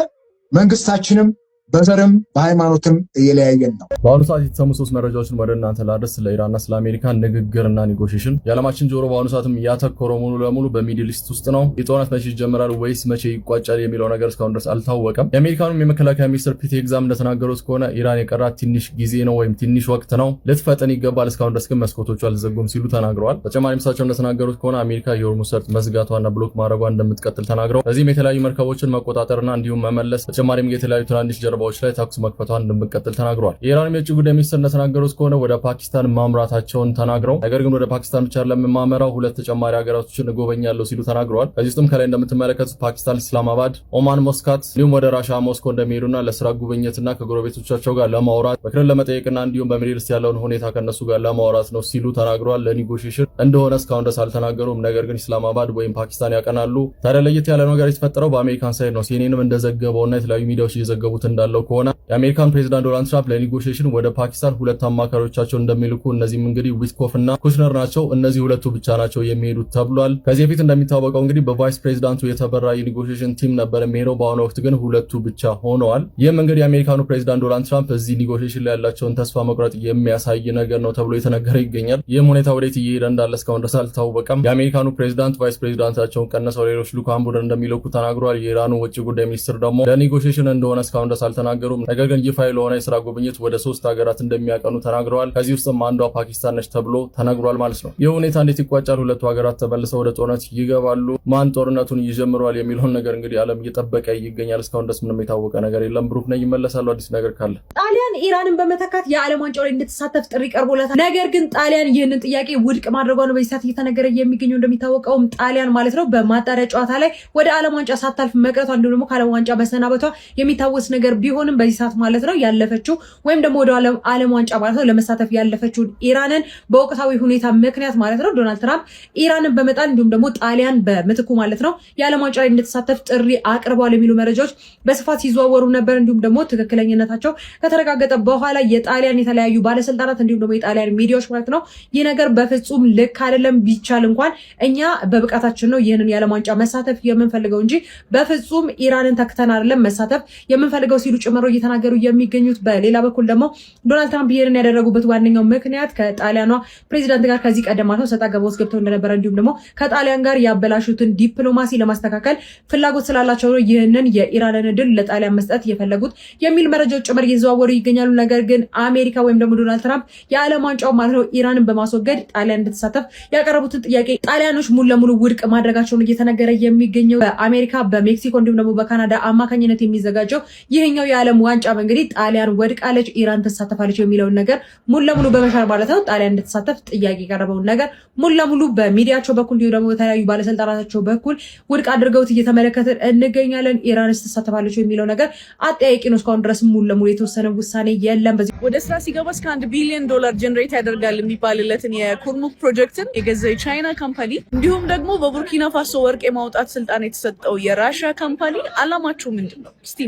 መንግስታችንም በዘርም በሃይማኖትም እየለያየን ነው። በአሁኑ ሰዓት የተሰሙ 3 መረጃዎችን ወደ እናንተ ላድርስ። ስለ ኢራንና ስለ አሜሪካ ንግግርና ኔጎሽዬሽን የዓለማችን ጆሮ በአሁኑ ሰዓትም ያተኮረው ሙሉ ለሙሉ በሚድል ኢስት ውስጥ ነው። የጦርነት መቼ ይጀምራል ወይስ መቼ ይቋጫል የሚለው ነገር እስካሁን ድረስ አልታወቀም። የአሜሪካኑም የመከላከያ ሚኒስትር ፒት ኤግዛም እንደተናገሩት ከሆነ ኢራን የቀራት ትንሽ ጊዜ ነው ወይም ትንሽ ወቅት ነው፣ ልትፈጠን ይገባል፣ እስካሁን ድረስ ግን መስኮቶቹ አልዘጉም ሲሉ ተናግረዋል። በተጨማሪም እሳቸው እንደተናገሩት ከሆነ አሜሪካ የሆርሙዝ ሰርጥ መዝጋቷና ብሎክ ማድረጓን እንደምትቀጥል ተናግረው በዚህም የተለያዩ መርከቦችን መቆጣጠርና እንዲሁም መመለስ፣ በተጨማሪም የተለያዩ ትናንሽ ጀልባዎች ላይ ተኩስ መክፈቷን እንደምትቀጥል ተናግረዋል። የኢራን የውጭ ጉዳይ ሚኒስትር እንደተናገሩት ከሆነ ወደ ፓኪስታን ማምራታቸውን ተናግረው ነገር ግን ወደ ፓኪስታን ብቻ ለማመራው 2 ተጨማሪ ሀገራቶችን እጎበኛለሁ ሲሉ ተናግረዋል። ከዚህ ውስጥም ከላይ እንደምትመለከቱት ፓኪስታን ኢስላማባድ፣ ኦማን ሞስካት እንዲሁም ወደ ራሻ ሞስኮ እንደሚሄዱና ለስራ ጉብኝትና ከጎረቤቶቻቸው ጋር ለማውራት ምክርን ለመጠየቅና እንዲሁም በሚድል ኢስት ያለውን ሁኔታ ከነሱ ጋር ለማውራት ነው ሲሉ ተናግረዋል። ለኔጎሽዬሽን እንደሆነ እስካሁን ድረስ አልተናገሩም። ነገር ግን ኢስላማባድ ወይም ፓኪስታን ያቀናሉ። ታዲያ ለየት ያለ ነገር የተፈጠረው በአሜሪካን ሳይድ ነው። ሲኤንኤንም እንደዘገበውና የተለያዩ ሚዲያዎች እየዘገቡት እንዳለው ከሆነ የአሜሪካን ፕሬዝዳንት ዶናልድ ትራምፕ ለኔጎሽዬሽን ወደ ፓኪስታን 2 አማካሪዎቻቸው እንደሚልኩ እነዚህም እንግዲህ ዊትኮፍ እና ኩሽነር ናቸው። እነዚህ 2ቱ ብቻ ናቸው የሚሄዱት ተብሏል። ከዚህ በፊት እንደሚታወቀው እንግዲህ በቫይስ ፕሬዝዳንቱ የተበራ የኔጎሽዬሽን ቲም ነበር የሚሄደው። በአሁኑ ወቅት ግን 2ቱ ብቻ ሆነዋል። ይህም እንግዲህ የአሜሪካኑ ፕሬዝዳንት ዶናልድ ትራምፕ እዚህ ኔጎሽዬሽን ላይ ያላቸውን ተስፋ መቁረጥ የሚያሳይ ነገር ነው ተብሎ የተነገረ ይገኛል። ይህም ሁኔታ ወዴት እየሄደ እንዳለ እስካሁን ድረስ አልታወቀም። የአሜሪካኑ ፕሬዝዳንት ቫይስ ፕሬዝዳንታቸውን ቀነሰው ሌሎች ልኡካን ቡድን እንደሚልኩ ተናግረዋል። የኢራኑ ውጭ ጉዳይ ሚኒስትር ደግሞ ለኔጎሽዬሽን እንደሆነ እስካሁን ድረስ አልተናገሩም። ነገር ግን ይፋ ለሆነ የስራ ጉብኝት ወደ 3 ሀገራት እንደሚያቀኑ ተናግረዋል። ከዚህ ውስጥም አንዷ ፓኪስታን ነች ተብሎ ተነግሯል ማለት ነው። ይህ ሁኔታ እንዴት ይቋጫል? 2ቱ ሀገራት ተመልሰው ወደ ጦርነት ይገባሉ? ማን ጦርነቱን ይጀምረዋል የሚለውን ነገር እንግዲህ ዓለም እየጠበቀ ይገኛል። እስካሁን ድረስ ምንም የታወቀ ነገር የለም። ብሩክ ነኝ፣ ይመለሳሉ አዲስ ነገር ካለ። ጣሊያን ኢራንን በመተካት የዓለም ዋንጫው ላይ እንድትሳተፍ ጥሪ ቀርቦላታል። ነገር ግን ጣሊያን ይህንን ጥያቄ ውድቅ ማድረጓ ነው በዚህ ሰዓት እየተነገረ የሚገኘው። እንደሚታወቀውም ጣሊያን ማለት ነው በማጣሪያ ጨዋታ ላይ ወደ ዓለም ዋንጫ ሳታልፍ መቅረቷ እንዲሁም ደግሞ ከዓለም ዋንጫ መሰናበቷ የሚታወስ ነገር ቢሆንም በዚህ ሰዓት ማለት ነው ያለፈችው ወይም ደግሞ ወደ ዓለም ዋንጫ ማለት ነው ለመሳተፍ ያለፈችውን ኢራንን በወቅታዊ ሁኔታ ምክንያት ማለት ነው ዶናልድ ትራምፕ ኢራንን በመጣል እንዲሁም ደግሞ ጣሊያን በምትኩ ማለት ነው የዓለም ዋንጫ ላይ እንድትሳተፍ ጥሪ አቅርበዋል የሚሉ መረጃዎች በስፋት ሲዘዋወሩ ነበር። እንዲሁም ደግሞ ትክክለኛነታቸው ከተረጋገጠ በኋላ የጣሊያን የተለያዩ ባለስልጣናት እንዲሁም ደግሞ የጣሊያን ሚዲያዎች ማለት ነው ይህ ነገር በፍጹም ልክ አይደለም፣ ቢቻል እንኳን እኛ በብቃታችን ነው ይህንን የዓለም ዋንጫ መሳተፍ የምንፈልገው እንጂ በፍጹም ኢራንን ተክተን አይደለም መሳተፍ የምንፈልገው ሲሉ ጭምሮ እየተናገሩ የሚገኙት። በሌላ በኩል ደግሞ ዶናልድ ትራምፕ ይህንን ያደረጉበት ዋነኛው ምክንያት ከጣሊያኗ ፕሬዚዳንት ጋር ከዚህ ቀደም ማለት ነው ሰጣ ገባ ውስጥ ገብተው እንደነበረ እንዲሁም ደግሞ ከጣሊያን ጋር ያበላሹትን ዲፕሎማሲ ለማስተካከል ፍላጎት ስላላቸው ነው ይህንን የኢራንን ድል ለጣሊያን መስጠት የፈለጉት የሚል መረጃዎች ጭምር እየተዘዋወሩ ይገኛሉ። ነገር ግን አሜሪካ ወይም ደግሞ ዶናልድ ትራምፕ የዓለም ዋንጫው ማለት ነው ኢራንን በማስወገድ ጣሊያን እንድትሳተፍ ያቀረቡትን ጥያቄ ጣሊያኖች ሙሉ ለሙሉ ውድቅ ማድረጋቸውን እየተነገረ የሚገኘው በአሜሪካ በሜክሲኮ እንዲሁም ደግሞ በካናዳ አማካኝነት የሚዘጋጀው ይህኛው የዓለም ዋንጫ እንግዲህ ጣሊያን ወድቃለች ኢራን ተሳተፋለች የሚለውን ነገር ሙሉ ለሙሉ በመሻር ማለት ነው ጣሊያን እንድትሳተፍ ጥያቄ የቀረበውን ነገር ሙሉ ለሙሉ በሚዲያቸው በኩል እንዲሁ ደግሞ በተለያዩ ባለስልጣናታቸው በኩል ውድቅ አድርገውት እየተመለከትን እንገኛለን። ኢራንስ ተሳተፋለች የሚለው ነገር አጠያቂ ነው። እስካሁን ድረስ ሙሉ ለሙሉ የተወሰነ ውሳኔ የለም። ወደ ስራ ሲገባ እስከ $1 ቢሊዮን ጀነሬት ያደርጋል የሚባልለትን የኩርሙክ ፕሮጀክትን የገዛ የቻይና ካምፓኒ እንዲሁም ደግሞ በቡርኪና ፋሶ ወርቅ የማውጣት ስልጣን የተሰጠው የራሻ ካምፓኒ አላማቸው ምንድን ነው? እስቲ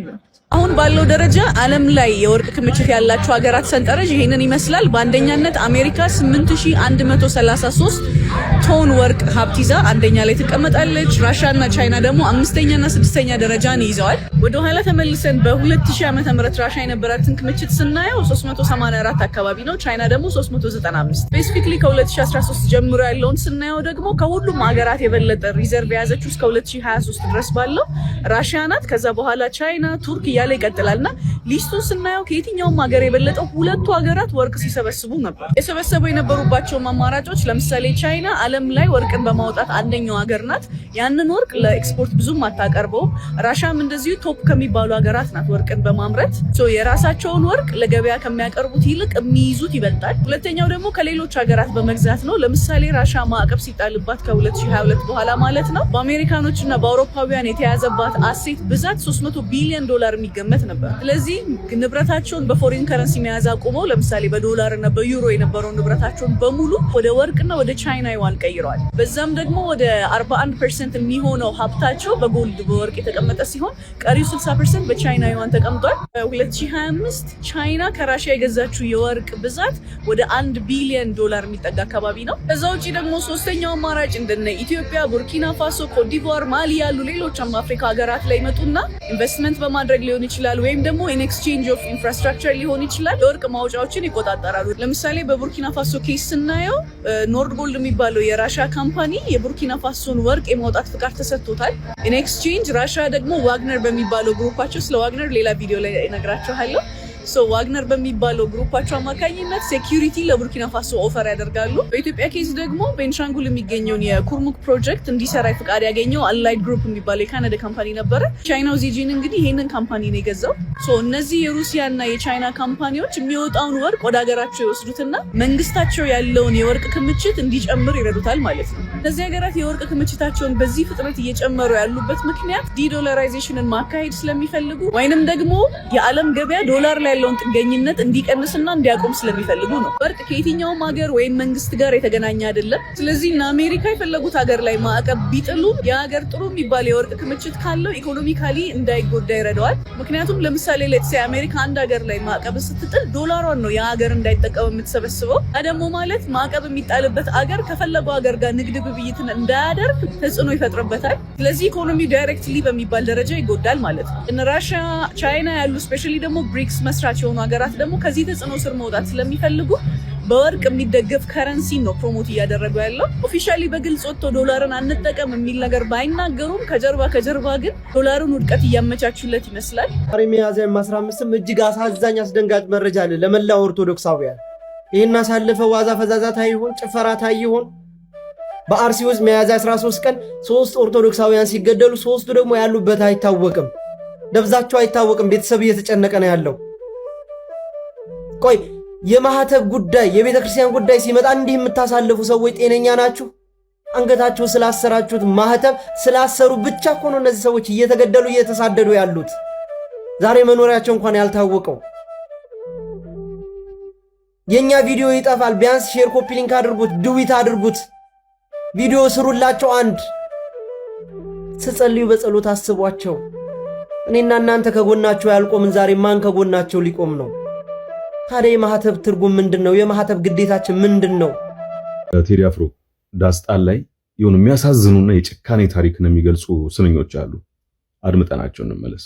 አሁን ባለው ደረጃ ዓለም ላይ የወርቅ ክምችት ያላቸው ሀገራት ሰንጠረዥ ይሄንን ይመስላል። በአንደኛነት አሜሪካ 8133 ቶን ወርቅ ሀብት ይዛ አንደኛ ላይ ትቀመጣለች። ራሻና ቻይና ደግሞ 5ኛና 6ኛ ደረጃን ይዘዋል። ወደ ኋላ ተመልሰን በ2000 ዓመተ ምህረት ራሻ የነበራትን ክምችት ስናየው 384 አካባቢ ነው። ቻይና ደግሞ 395። ስፔሲፊክሊ ከ2013 ጀምሮ ያለውን ስናየው ደግሞ ከሁሉም ሀገራት የበለጠ ሪዘርቭ የያዘችው እስከ 2023 ድረስ ባለው ራሻ ናት። ከዛ በኋላ ቻይና፣ ቱርክ እያለ ይቀጥላልና ሊስቱን ስናየው ከየትኛውም ሀገር የበለጠው 2ቱ ሀገራት ወርቅ ሲሰበስቡ ነበር። የሰበሰቡ የነበሩባቸው አማራጮች ለምሳሌ ቻይና ዓለም ላይ ወርቅን በማውጣት አንደኛው ሀገር ናት። ያንን ወርቅ ለኤክስፖርት ብዙም አታቀርበው። ራሻም እንደዚሁ ቶፕ ከሚባሉ ሀገራት ናት ወርቅን በማምረት የራሳቸውን ወርቅ ለገበያ ከሚያቀርቡት ይልቅ የሚይዙት ይበልጣል። ሁለተኛው ደግሞ ከሌሎች ሀገራት በመግዛት ነው። ለምሳሌ ራሻ ማዕቀብ ሲጣልባት ከ2022 በኋላ ማለት ነው በአሜሪካኖችና በአውሮፓውያን የተያዘባት አሴት ብዛት $300 ቢሊዮን የሚገመት ነበር። ስለዚህ ንብረታቸውን በፎሪን ከረንሲ መያዝ አቁመው ለምሳሌ በዶላር እና በዩሮ የነበረውን ንብረታቸውን በሙሉ ወደ ወርቅና ወደ ቻይና ዩዋን ቀይረዋል። በዛም ደግሞ ወደ 41% የሚሆነው ሀብታቸው በጎልድ በወርቅ የተቀመጠ ሲሆን ቀሪው 60% በቻይና ዩዋን ተቀምጧል። በ2025 ቻይና ከራሽያ የገዛችው የወርቅ ብዛት ወደ $1 ቢሊዮን የሚጠጋ አካባቢ ነው። ከዛ ውጪ ደግሞ ሶስተኛው አማራጭ እንደነ ኢትዮጵያ፣ ቡርኪና ፋሶ፣ ኮትዲቯር፣ ማሊ ያሉ ሌሎችም አፍሪካ ሀገራት ላይ መጡና ኢንቨስትመንት በማድረግ ሊሆን ይችላል ወይም ደግሞ ኢን ኤክስቼንጅ ኦፍ ኢንፍራስትራክቸር ሊሆን ይችላል የወርቅ ማውጫዎችን ይቆጣጠራሉ። ለምሳሌ በቡርኪና ፋሶ ኬስ ስናየው ኖርድ ጎልድ የሚባለው የራሻ ካምፓኒ የቡርኪና ፋሶን ወርቅ የማውጣት ፍቃድ ተሰጥቶታል። ኢን ኤክስቼንጅ ራሻ ደግሞ ዋግነር በሚባለው ግሩፓቸው፣ ስለ ዋግነር ሌላ ቪዲዮ ላይ እነግራችኋለሁ። ዋግነር በሚባለው ግሩፓቸው አማካኝነት ሴኩሪቲ ለቡርኪና ፋሶ ኦፈር ያደርጋሉ። በኢትዮጵያ ኬዝ ደግሞ ቤንሻንጉል የሚገኘውን የኩርሙክ ፕሮጀክት እንዲሰራ ፍቃድ ያገኘው አላይድ ግሩፕ የሚባለው የካናዳ ካምፓኒ ነበረ። ቻይናው ዚጂን እንግዲህ ይህንን ካምፓኒ ነው የገዛው። እነዚህ የሩሲያና የቻይና ካምፓኒዎች የሚወጣውን ወርቅ ወደ ሀገራቸው ይወስዱትና መንግስታቸው ያለውን የወርቅ ክምችት እንዲጨምር ይረዱታል ማለት ነው። እነዚህ ሀገራት የወርቅ ክምችታቸውን በዚህ ፍጥነት እየጨመሩ ያሉበት ምክንያት ዲዶላራይዜሽንን ማካሄድ ስለሚፈልጉ ወይንም ደግሞ የዓለም ገበያ ዶላር ላይ ያለውን ጥገኝነት እንዲቀንስና እንዲያቆም ስለሚፈልጉ ነው። ወርቅ ከየትኛውም ሀገር ወይም መንግስት ጋር የተገናኘ አይደለም። ስለዚህ አሜሪካ የፈለጉት ሀገር ላይ ማዕቀብ ቢጥሉ የሀገር ጥሩ የሚባል የወርቅ ክምችት ካለው ኢኮኖሚካሊ እንዳይጎዳ ይረዳዋል። ምክንያቱም ለምሳሌ ሌትስ ሴይ አሜሪካ አንድ ሀገር ላይ ማዕቀብ ስትጥል ዶላሯን ነው የሀገር እንዳይጠቀም የምትሰበስበው። ደግሞ ማለት ማዕቀብ የሚጣልበት ሀገር ከፈለገው ሀገር ጋር ንግድ ግብይትን እንዳያደርግ ተጽዕኖ ይፈጥርበታል። ስለዚህ ኢኮኖሚ ዳይሬክትሊ በሚባል ደረጃ ይጎዳል ማለት ነው። እነ ራሽያ፣ ቻይና ያሉ ስፔሻሊ ደግሞ ብሪክስ መስራች የሆኑ ሀገራት ደግሞ ከዚህ ተጽዕኖ ስር መውጣት ስለሚፈልጉ በወርቅ የሚደገፍ ከረንሲ ነው ፕሮሞት እያደረጉ ያለው። ኦፊሻሊ በግልጽ ወጥቶ ዶላርን አንጠቀም የሚል ነገር ባይናገሩም ከጀርባ ግን ዶላሩን ውድቀት እያመቻቹለት ይመስላል። ዛሬ ሚያዝያ 15 እጅግ አሳዛኝ አስደንጋጭ መረጃ አለ ለመላው ኦርቶዶክሳውያን። ይህን አሳልፈው ዋዛ ፈዛዛ ታይሆን ጭፈራ ታይሆን። በአርሲ ውስጥ ሚያዝያ 13 ቀን 3 ኦርቶዶክሳውያን ሲገደሉ 3ቱ ደግሞ ያሉበት አይታወቅም፣ ደብዛቸው አይታወቅም። ቤተሰብ እየተጨነቀ ነው ያለው። ቆይ የማህተብ ጉዳይ የቤተ ክርስቲያን ጉዳይ ሲመጣ እንዲህ የምታሳልፉ ሰዎች ጤነኛ ናችሁ? አንገታቸው ስላሰራችሁት ማህተብ ስላሰሩ ብቻ እኮ ነው እነዚህ ሰዎች እየተገደሉ እየተሳደዱ ያሉት፣ ዛሬ መኖሪያቸው እንኳን ያልታወቀው። የኛ ቪዲዮ ይጠፋል፣ ቢያንስ ሼር፣ ኮፒ ሊንክ አድርጉት፣ ድዊት አድርጉት፣ ቪዲዮ ስሩላቸው። አንድ ስጸልዩ በጸሎት አስቧቸው። እኔና እናንተ ከጎናቸው ያልቆምን ዛሬ ማን ከጎናቸው ሊቆም ነው? ታዲያ የማህተብ ትርጉም ምንድን ነው? የማህተብ ግዴታችን ምንድን ነው? ቴዲ አፍሮ ዳስጣን ላይ የሆኑ የሚያሳዝኑና የጭካኔ ታሪክን የሚገልጹ ስንኞች አሉ። አድምጠናቸው እንመለስ።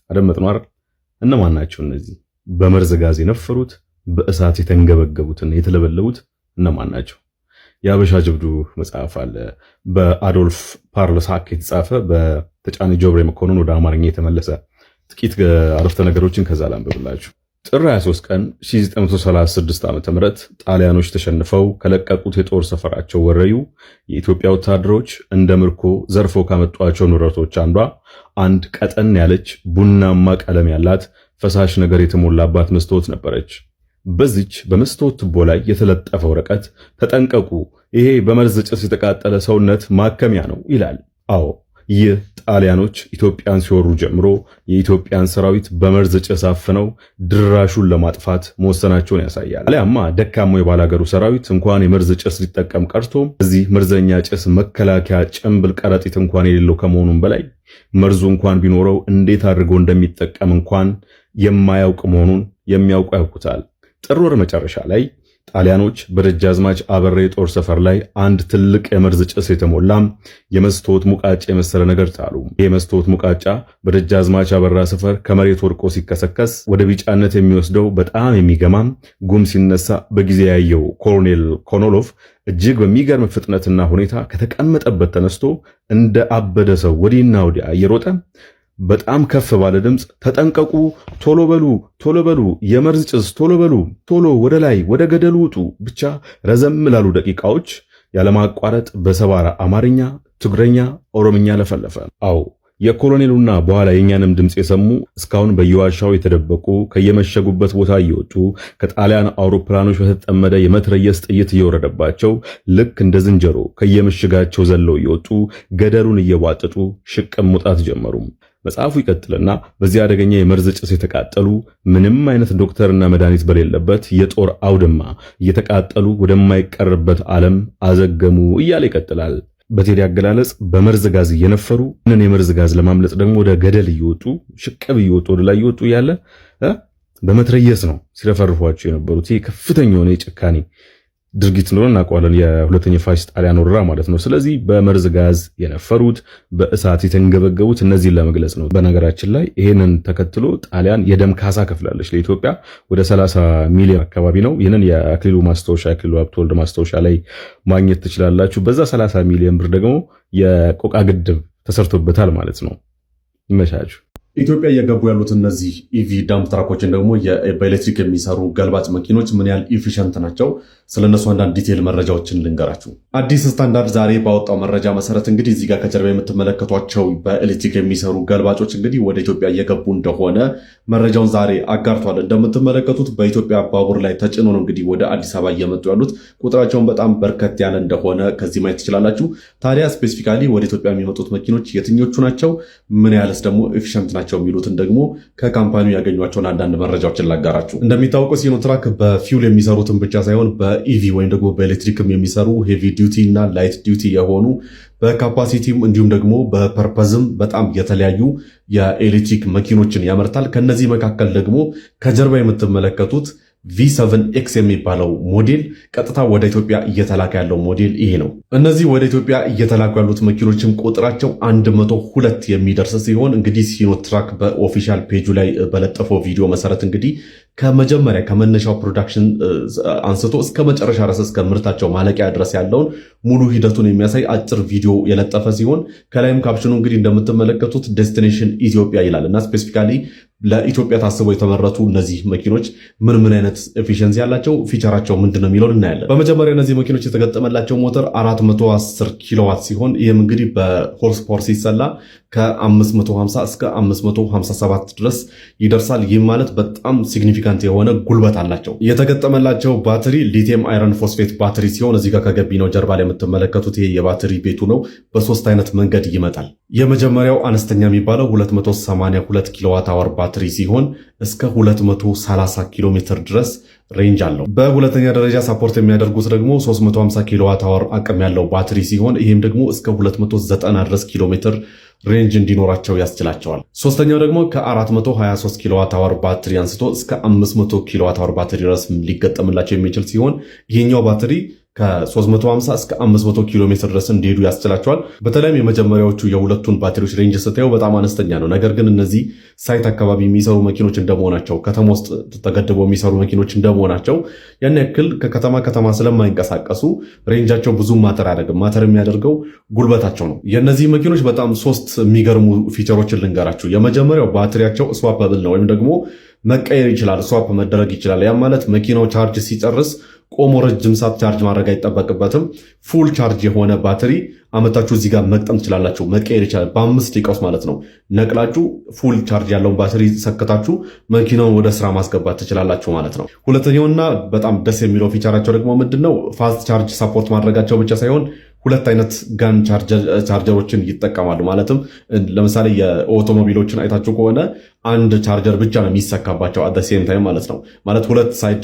አደመጥነው አይደል? እነማን ናቸው እነዚህ? በመርዝ ጋዝ የነፈሩት በእሳት የተንገበገቡትና የተለበለቡት እነማን ናቸው? የአበሻ ጀብዱ መጽሐፍ አለ በአዶልፍ ፓርለሳክ የተጻፈ በተጫኔ ጆብሬ መኮንን ወደ አማርኛ የተመለሰ ጥቂት አረፍተ ነገሮችን ከዛ ላንብብላችሁ። ጥር 23 ቀን 1936 ዓ.ም ጣሊያኖች ተሸንፈው ከለቀቁት የጦር ሰፈራቸው ወረዩ የኢትዮጵያ ወታደሮች እንደ ምርኮ ዘርፈው ካመጧቸው ንብረቶች አንዷ አንድ ቀጠን ያለች ቡናማ ቀለም ያላት ፈሳሽ ነገር የተሞላባት መስታወት ነበረች። በዚች በመስታወት ቱቦ ላይ የተለጠፈ ወረቀት ተጠንቀቁ፣ ይሄ በመርዝ ጭስ የተቃጠለ ሰውነት ማከሚያ ነው ይላል። አዎ ይህ ጣሊያኖች ኢትዮጵያን ሲወሩ ጀምሮ የኢትዮጵያን ሰራዊት በመርዝ ጭስ አፍነው ድራሹን ለማጥፋት መወሰናቸውን ያሳያል። አሊያማ ደካማው የባላገሩ ሰራዊት እንኳን የመርዝ ጭስ ሊጠቀም ቀርቶ እዚህ መርዘኛ ጭስ መከላከያ ጭንብል ከረጢት እንኳን የሌለው ከመሆኑም በላይ መርዙ እንኳን ቢኖረው እንዴት አድርጎ እንደሚጠቀም እንኳን የማያውቅ መሆኑን የሚያውቁ ያውቁታል። ጥር ወር መጨረሻ ላይ ጣሊያኖች በደጃዝማች አበሬ ጦር ሰፈር ላይ አንድ ትልቅ የመርዝ ጭስ የተሞላም የመስታወት ሙቃጫ የመሰለ ነገር ጣሉ። ይህ መስታወት ሙቃጫ በደጃዝማች አበራ ሰፈር ከመሬት ወድቆ ሲከሰከስ ወደ ቢጫነት የሚወስደው በጣም የሚገማም ጉም ሲነሳ በጊዜ ያየው ኮሎኔል ኮኖሎቭ እጅግ በሚገርም ፍጥነትና ሁኔታ ከተቀመጠበት ተነስቶ እንደ አበደ ሰው ወዲና ወዲያ እየሮጠ በጣም ከፍ ባለ ድምፅ ተጠንቀቁ፣ ቶሎ በሉ፣ የመርዝ ጭስ ቶሎ በሉ፣ ቶሎ ወደ ላይ ወደ ገደሉ ውጡ፣ ብቻ ረዘም ላሉ ደቂቃዎች ያለማቋረጥ በሰባራ አማርኛ፣ ትግረኛ፣ ኦሮምኛ ለፈለፈ። አዎ የኮሎኔሉና በኋላ የኛንም ድምፅ የሰሙ እስካሁን በየዋሻው የተደበቁ ከየመሸጉበት ቦታ እየወጡ ከጣሊያን አውሮፕላኖች በተጠመደ የመትረየስ ጥይት እየወረደባቸው ልክ እንደ ዝንጀሮ ከየምሽጋቸው ዘለው እየወጡ ገደሉን እየቧጠጡ ሽቅም መውጣት ጀመሩ። መጽሐፉ ይቀጥልና በዚህ አደገኛ የመርዝ ጭስ የተቃጠሉ ምንም አይነት ዶክተርና መድኃኒት በሌለበት የጦር አውድማ እየተቃጠሉ ወደማይቀርበት ዓለም አዘገሙ እያለ ይቀጥላል። በቴዲ አገላለጽ በመርዝ ጋዝ እየነፈሩ እነን የመርዝ ጋዝ ለማምለጥ ደግሞ ወደ ገደል እየወጡ ሽቅብ እየወጡ ወደ ላይ እየወጡ ያለ በመትረየስ ነው ሲረፈርፏቸው የነበሩት። ይህ ከፍተኛ የሆነ የጭካኔ ድርጊት ነው እናውቀዋለን። የሁለተኛ ፋሽስት ጣሊያን ወረራ ማለት ነው። ስለዚህ በመርዝ ጋዝ የነፈሩት በእሳት የተንገበገቡት እነዚህን ለመግለጽ ነው። በነገራችን ላይ ይሄንን ተከትሎ ጣሊያን የደም ካሳ ከፍላለች ለኢትዮጵያ ወደ 30 ሚሊዮን አካባቢ ነው። ይህንን የአክሊሉ ማስታወሻ አክሊሉ ሀብተወልድ ማስታወሻ ላይ ማግኘት ትችላላችሁ። በዛ 30 ሚሊዮን ብር ደግሞ የቆቃ ግድብ ተሰርቶበታል ማለት ነው። ይመቻችሁ። ኢትዮጵያ እየገቡ ያሉት እነዚህ ኢቪ ዳምፕ ትራኮችን ደግሞ በኤሌክትሪክ የሚሰሩ ገልባጭ መኪኖች ምን ያህል ኢፊሸንት ናቸው? ስለነሱ አንዳንድ ዲቴል መረጃዎችን ልንገራችሁ። አዲስ ስታንዳርድ ዛሬ ባወጣው መረጃ መሰረት እንግዲህ እዚህ ጋር ከጀርባ የምትመለከቷቸው በኤሌክትሪክ የሚሰሩ ገልባጮች እንግዲህ ወደ ኢትዮጵያ እየገቡ እንደሆነ መረጃውን ዛሬ አጋርቷል። እንደምትመለከቱት በኢትዮጵያ ባቡር ላይ ተጭኖ ነው እንግዲህ ወደ አዲስ አበባ እየመጡ ያሉት። ቁጥራቸውን በጣም በርከት ያለ እንደሆነ ከዚህ ማየት ትችላላችሁ። ታዲያ ስፔሲፊካሊ ወደ ኢትዮጵያ የሚመጡት መኪኖች የትኞቹ ናቸው? ምን ያህልስ ደግሞ ኤፊሸንት ናቸው የሚሉትን ደግሞ ከካምፓኒው ያገኟቸውን አንዳንድ መረጃዎችን ላጋራችሁ። እንደሚታወቀው ሲኖትራክ በፊውል የሚሰሩትን ብቻ ሳይሆን በኢቪ ወይም ደግሞ በኤሌክትሪክም የሚሰሩ ሄቪ ዲዩቲ እና ላይት ዲዩቲ የሆኑ በካፓሲቲም እንዲሁም ደግሞ በፐርፐዝም በጣም የተለያዩ የኤሌክትሪክ መኪኖችን ያመርታል። ከነዚህ መካከል ደግሞ ከጀርባ የምትመለከቱት V7X የሚባለው ሞዴል ቀጥታ ወደ ኢትዮጵያ እየተላከ ያለው ሞዴል ይሄ ነው። እነዚህ ወደ ኢትዮጵያ እየተላኩ ያሉት መኪኖችም ቁጥራቸው 102 የሚደርስ ሲሆን እንግዲህ ሲኖትራክ በኦፊሻል ፔጁ ላይ በለጠፈው ቪዲዮ መሰረት እንግዲህ ከመጀመሪያ ከመነሻው ፕሮዳክሽን አንስቶ እስከ መጨረሻ ድረስ እስከ ምርታቸው ማለቂያ ድረስ ያለውን ሙሉ ሂደቱን የሚያሳይ አጭር ቪዲዮ የለጠፈ ሲሆን ከላይም ካፕሽኑ እንግዲህ እንደምትመለከቱት ዴስቲኔሽን ኢትዮጵያ ይላል እና ስፔሲፊካሊ ለኢትዮጵያ ታስበው የተመረቱ እነዚህ መኪኖች ምን አይነት ኤፊሽንሲ ያላቸው ፊቸራቸው ምንድነው የሚለውን እናያለን። በመጀመሪያ እነዚህ መኪኖች የተገጠመላቸው ሞተር 410 ኪሎዋት ሲሆን ይህም እንግዲህ በሆርስ ፓወር ሲሰላ ከ550 እስከ 557 ድረስ ይደርሳል። ይህም ማለት በጣም ሲግኒፊካንት የሆነ ጉልበት አላቸው። የተገጠመላቸው ባትሪ ሊቲየም አይረን ፎስፌት ባትሪ ሲሆን እዚህ ጋር ከገቢናው ጀርባ ላይ የምትመለከቱት ይሄ የባትሪ ቤቱ ነው። በሶስት አይነት መንገድ ይመጣል። የመጀመሪያው አነስተኛ የሚባለው 282 ኪሎዋት አወር ባትሪ ሲሆን እስከ 230 ኪሎ ሜትር ድረስ ሬንጅ አለው። በሁለተኛ ደረጃ ሳፖርት የሚያደርጉት ደግሞ 350 ኪሎዋት አወር አቅም ያለው ባትሪ ሲሆን ይህም ደግሞ እስከ 290 ድረስ ኪሎ ሜትር ሬንጅ እንዲኖራቸው ያስችላቸዋል። ሶስተኛው ደግሞ ከ423 ኪሎዋት አወር ባትሪ አንስቶ እስከ 500 ኪሎዋት አወር ባትሪ ድረስ ሊገጠምላቸው የሚችል ሲሆን ይሄኛው ባትሪ ከ350 እስከ 500 ኪሎ ሜትር ድረስ እንዲሄዱ ያስችላቸዋል። በተለይም የመጀመሪያዎቹ የሁለቱን ባትሪዎች ሬንጅ ስታዩ በጣም አነስተኛ ነው። ነገር ግን እነዚህ ሳይት አካባቢ የሚሰሩ መኪኖች እንደመሆናቸው ከተማ ውስጥ ተገድበው የሚሰሩ መኪኖች እንደመሆናቸው ያን ያክል ከከተማ ስለማይንቀሳቀሱ ሬንጃቸው ብዙም ማተር አያደርግም። ማተር የሚያደርገው ጉልበታቸው ነው። የእነዚህ መኪኖች በጣም ሶስት የሚገርሙ ፊቸሮችን ልንገራችሁ። የመጀመሪያው ባትሪያቸው ስዋፐብል ነው ወይም ደግሞ መቀየር ይችላል፣ ስዋፕ መደረግ ይችላል። ያም ማለት መኪናው ቻርጅ ሲጨርስ ቆሞ ረጅም ሰዓት ቻርጅ ማድረግ አይጠበቅበትም። ፉል ቻርጅ የሆነ ባትሪ አመታችሁ እዚህ ጋር መቅጠም ትችላላችሁ። መቀየር ይችላል በ5 ደቂቃ ውስጥ ማለት ነው። ነቅላችሁ ፉል ቻርጅ ያለውን ባትሪ ሰክታችሁ መኪናውን ወደ ስራ ማስገባት ትችላላችሁ ማለት ነው። ሁለተኛውና በጣም ደስ የሚለው ፊቸራቸው ደግሞ ምንድነው? ፋስት ቻርጅ ሰፖርት ማድረጋቸው ብቻ ሳይሆን ሁለት አይነት ጋን ቻርጀሮችን ይጠቀማሉ። ማለትም ለምሳሌ የኦቶሞቢሎችን አይታችሁ ከሆነ አንድ ቻርጀር ብቻ ነው የሚሰካባቸው አት ሴም ታይም ማለት ነው። ማለት ሁለት ሳይድ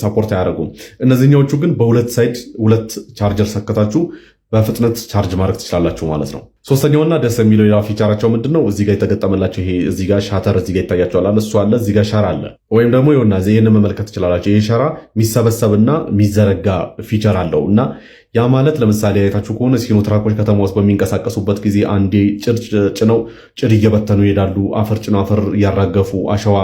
ሰፖርት አያደርጉም። እነዚህኛዎቹ ግን በሁለት ሳይድ ሁለት ቻርጀር ሰከታችሁ በፍጥነት ቻርጅ ማድረግ ትችላላችሁ ማለት ነው። ሶስተኛውና ደስ የሚለው ሌላ ፊቸራቸው ምንድነው? እዚህ ጋር የተገጠመላቸው ይሄ እዚህ ጋር ሻተር እዚህ ጋር ይታያቸዋል። እሱ አለ፣ እዚህ ጋር ሸራ አለ። ወይም ደግሞ ይኸውና ይሄንን መመልከት ትችላላችሁ። ይሄ ሸራ የሚሰበሰብና የሚዘረጋ ፊቸር አለው እና ያ ማለት ለምሳሌ አይታችሁ ከሆነ ሲኖትራኮች ከተማ ውስጥ በሚንቀሳቀሱበት ጊዜ አንዴ ጭነው ጭድ እየበተኑ ይሄዳሉ። አፈር ጭነው አፈር እያራገፉ አሸዋ።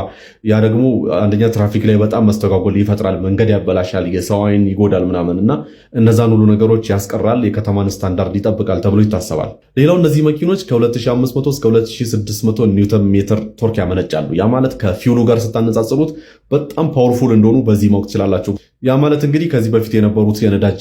ያ ደግሞ አንደኛ ትራፊክ ላይ በጣም መስተጓጎል ይፈጥራል፣ መንገድ ያበላሻል፣ የሰው አይን ይጎዳል ምናምን እና እነዛን ሁሉ ነገሮች ያስቀራል፣ የከተማን ስታንዳርድ ይጠብቃል ተብሎ ይታሰባል። ሌላው እነዚህ መኪኖች ከ2500 እስከ 2600 ኒውተን ሜትር ቶርክ ያመነጫሉ። ያ ማለት ከፊውሉ ጋር ስታነጻጽሩት በጣም ፓወርፉል እንደሆኑ በዚህ ማወቅ ትችላላችሁ። ያ ማለት እንግዲህ ከዚህ በፊት የነበሩት የነዳጅ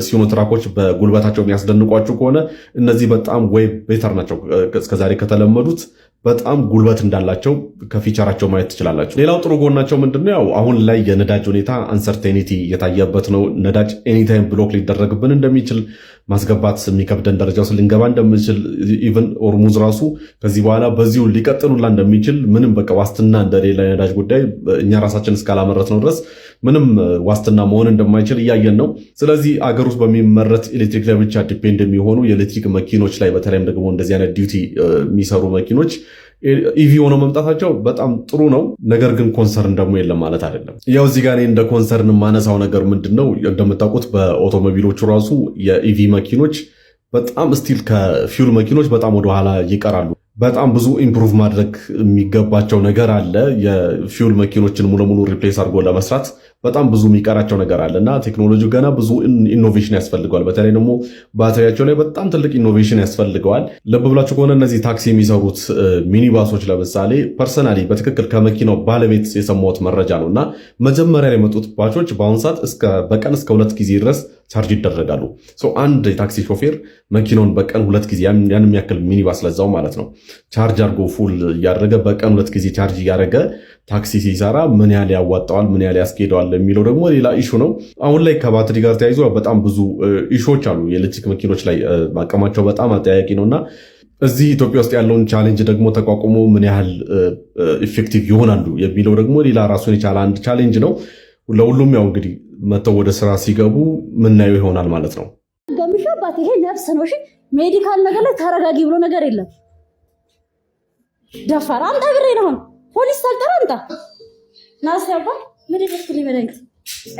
ሲኖትራኮች በጉልበታቸው የሚያስደንቋችሁ ከሆነ እነዚህ በጣም ወይ ቤተር ናቸው። እስከዛሬ ከተለመዱት በጣም ጉልበት እንዳላቸው ከፊቸራቸው ማየት ትችላላችሁ። ሌላው ጥሩ ጎናቸው ምንድነው? ያው አሁን ላይ የነዳጅ ሁኔታ አንሰርቴኒቲ የታየበት ነው። ነዳጅ ኤኒታይም ብሎክ ሊደረግብን እንደሚችል ማስገባት የሚከብደን ደረጃ ውስጥ ልንገባ እንደምንችል ኢቨን ኦርሙዝ ራሱ ከዚህ በኋላ በዚሁ ሊቀጥሉላ እንደሚችል ምንም በቃ ዋስትና እንደሌለ ነዳጅ ጉዳይ እኛ ራሳችን እስካላመረት ነው ድረስ ምንም ዋስትና መሆን እንደማይችል እያየን ነው። ስለዚህ አገር ውስጥ በሚመረት ኤሌክትሪክ ላይ ብቻ ዲፔንድ የሚሆኑ የኤሌክትሪክ መኪኖች ላይ በተለይም ደግሞ እንደዚህ አይነት ዲዩቲ የሚሰሩ መኪኖች ኢቪ ሆነው መምጣታቸው በጣም ጥሩ ነው። ነገር ግን ኮንሰርን ደግሞ የለም ማለት አይደለም። ያው እዚህ ጋር እንደ ኮንሰርን የማነሳው ነገር ምንድነው? እንደምታውቁት በአውቶሞቢሎቹ ራሱ የኢቪ መኪኖች በጣም ስቲል ከፊውል መኪኖች በጣም ወደኋላ ይቀራሉ። በጣም ብዙ ኢምፕሩቭ ማድረግ የሚገባቸው ነገር አለ። የፊውል መኪኖችን ሙሉ ለሙሉ ሪፕሌስ አድርጎ ለመስራት በጣም ብዙ የሚቀራቸው ነገር አለ እና ቴክኖሎጂው ገና ብዙ ኢኖቬሽን ያስፈልገዋል። በተለይ ደግሞ ባትሪያቸው ላይ በጣም ትልቅ ኢኖቬሽን ያስፈልገዋል። ልብ ብላችሁ ከሆነ እነዚህ ታክሲ የሚሰሩት ሚኒባሶች ለምሳሌ ፐርሰናሊ በትክክል ከመኪናው ባለቤት የሰማሁት መረጃ ነው እና መጀመሪያ የመጡት ባቾች በአሁኑ ሰዓት በቀን እስከ 2 ጊዜ ድረስ ቻርጅ ይደረጋሉ። አንድ የታክሲ ሾፌር መኪናውን በቀን 2 ጊዜ ያን የሚያክል ሚኒባስ ለዛው ማለት ነው ቻርጅ አድርጎ ፉል እያደረገ በቀን 2 ጊዜ ቻርጅ እያደረገ ታክሲ ሲሰራ ምን ያህል ያዋጣዋል፣ ምን ያህል ያስኬደዋል የሚለው ደግሞ ሌላ ኢሹ ነው። አሁን ላይ ከባትሪ ጋር ተያይዞ በጣም ብዙ ኢሹዎች አሉ። የኤሌክትሪክ መኪኖች ላይ አቅማቸው በጣም አጠያቂ ነውና እዚህ ኢትዮጵያ ውስጥ ያለውን ቻሌንጅ ደግሞ ተቋቁሞ ምን ያህል ኢፌክቲቭ ይሆናሉ የሚለው ደግሞ ሌላ ራሱን የቻለ አንድ ቻሌንጅ ነው። ለሁሉም ያው እንግዲህ መተው ወደ ስራ ሲገቡ ምናየው ይሆናል ማለት ነው። ገምሻባት ይሄ ነፍስ ነው። እሺ ሜዲካል ነገር ላይ ተረጋጊ ብሎ ነገር የለም። ደፋር አምጣ ብሬ ነው ፖሊስ ታልጠራ አምጣ ናስያባ ምን ይፈትልኝ መድኃኒት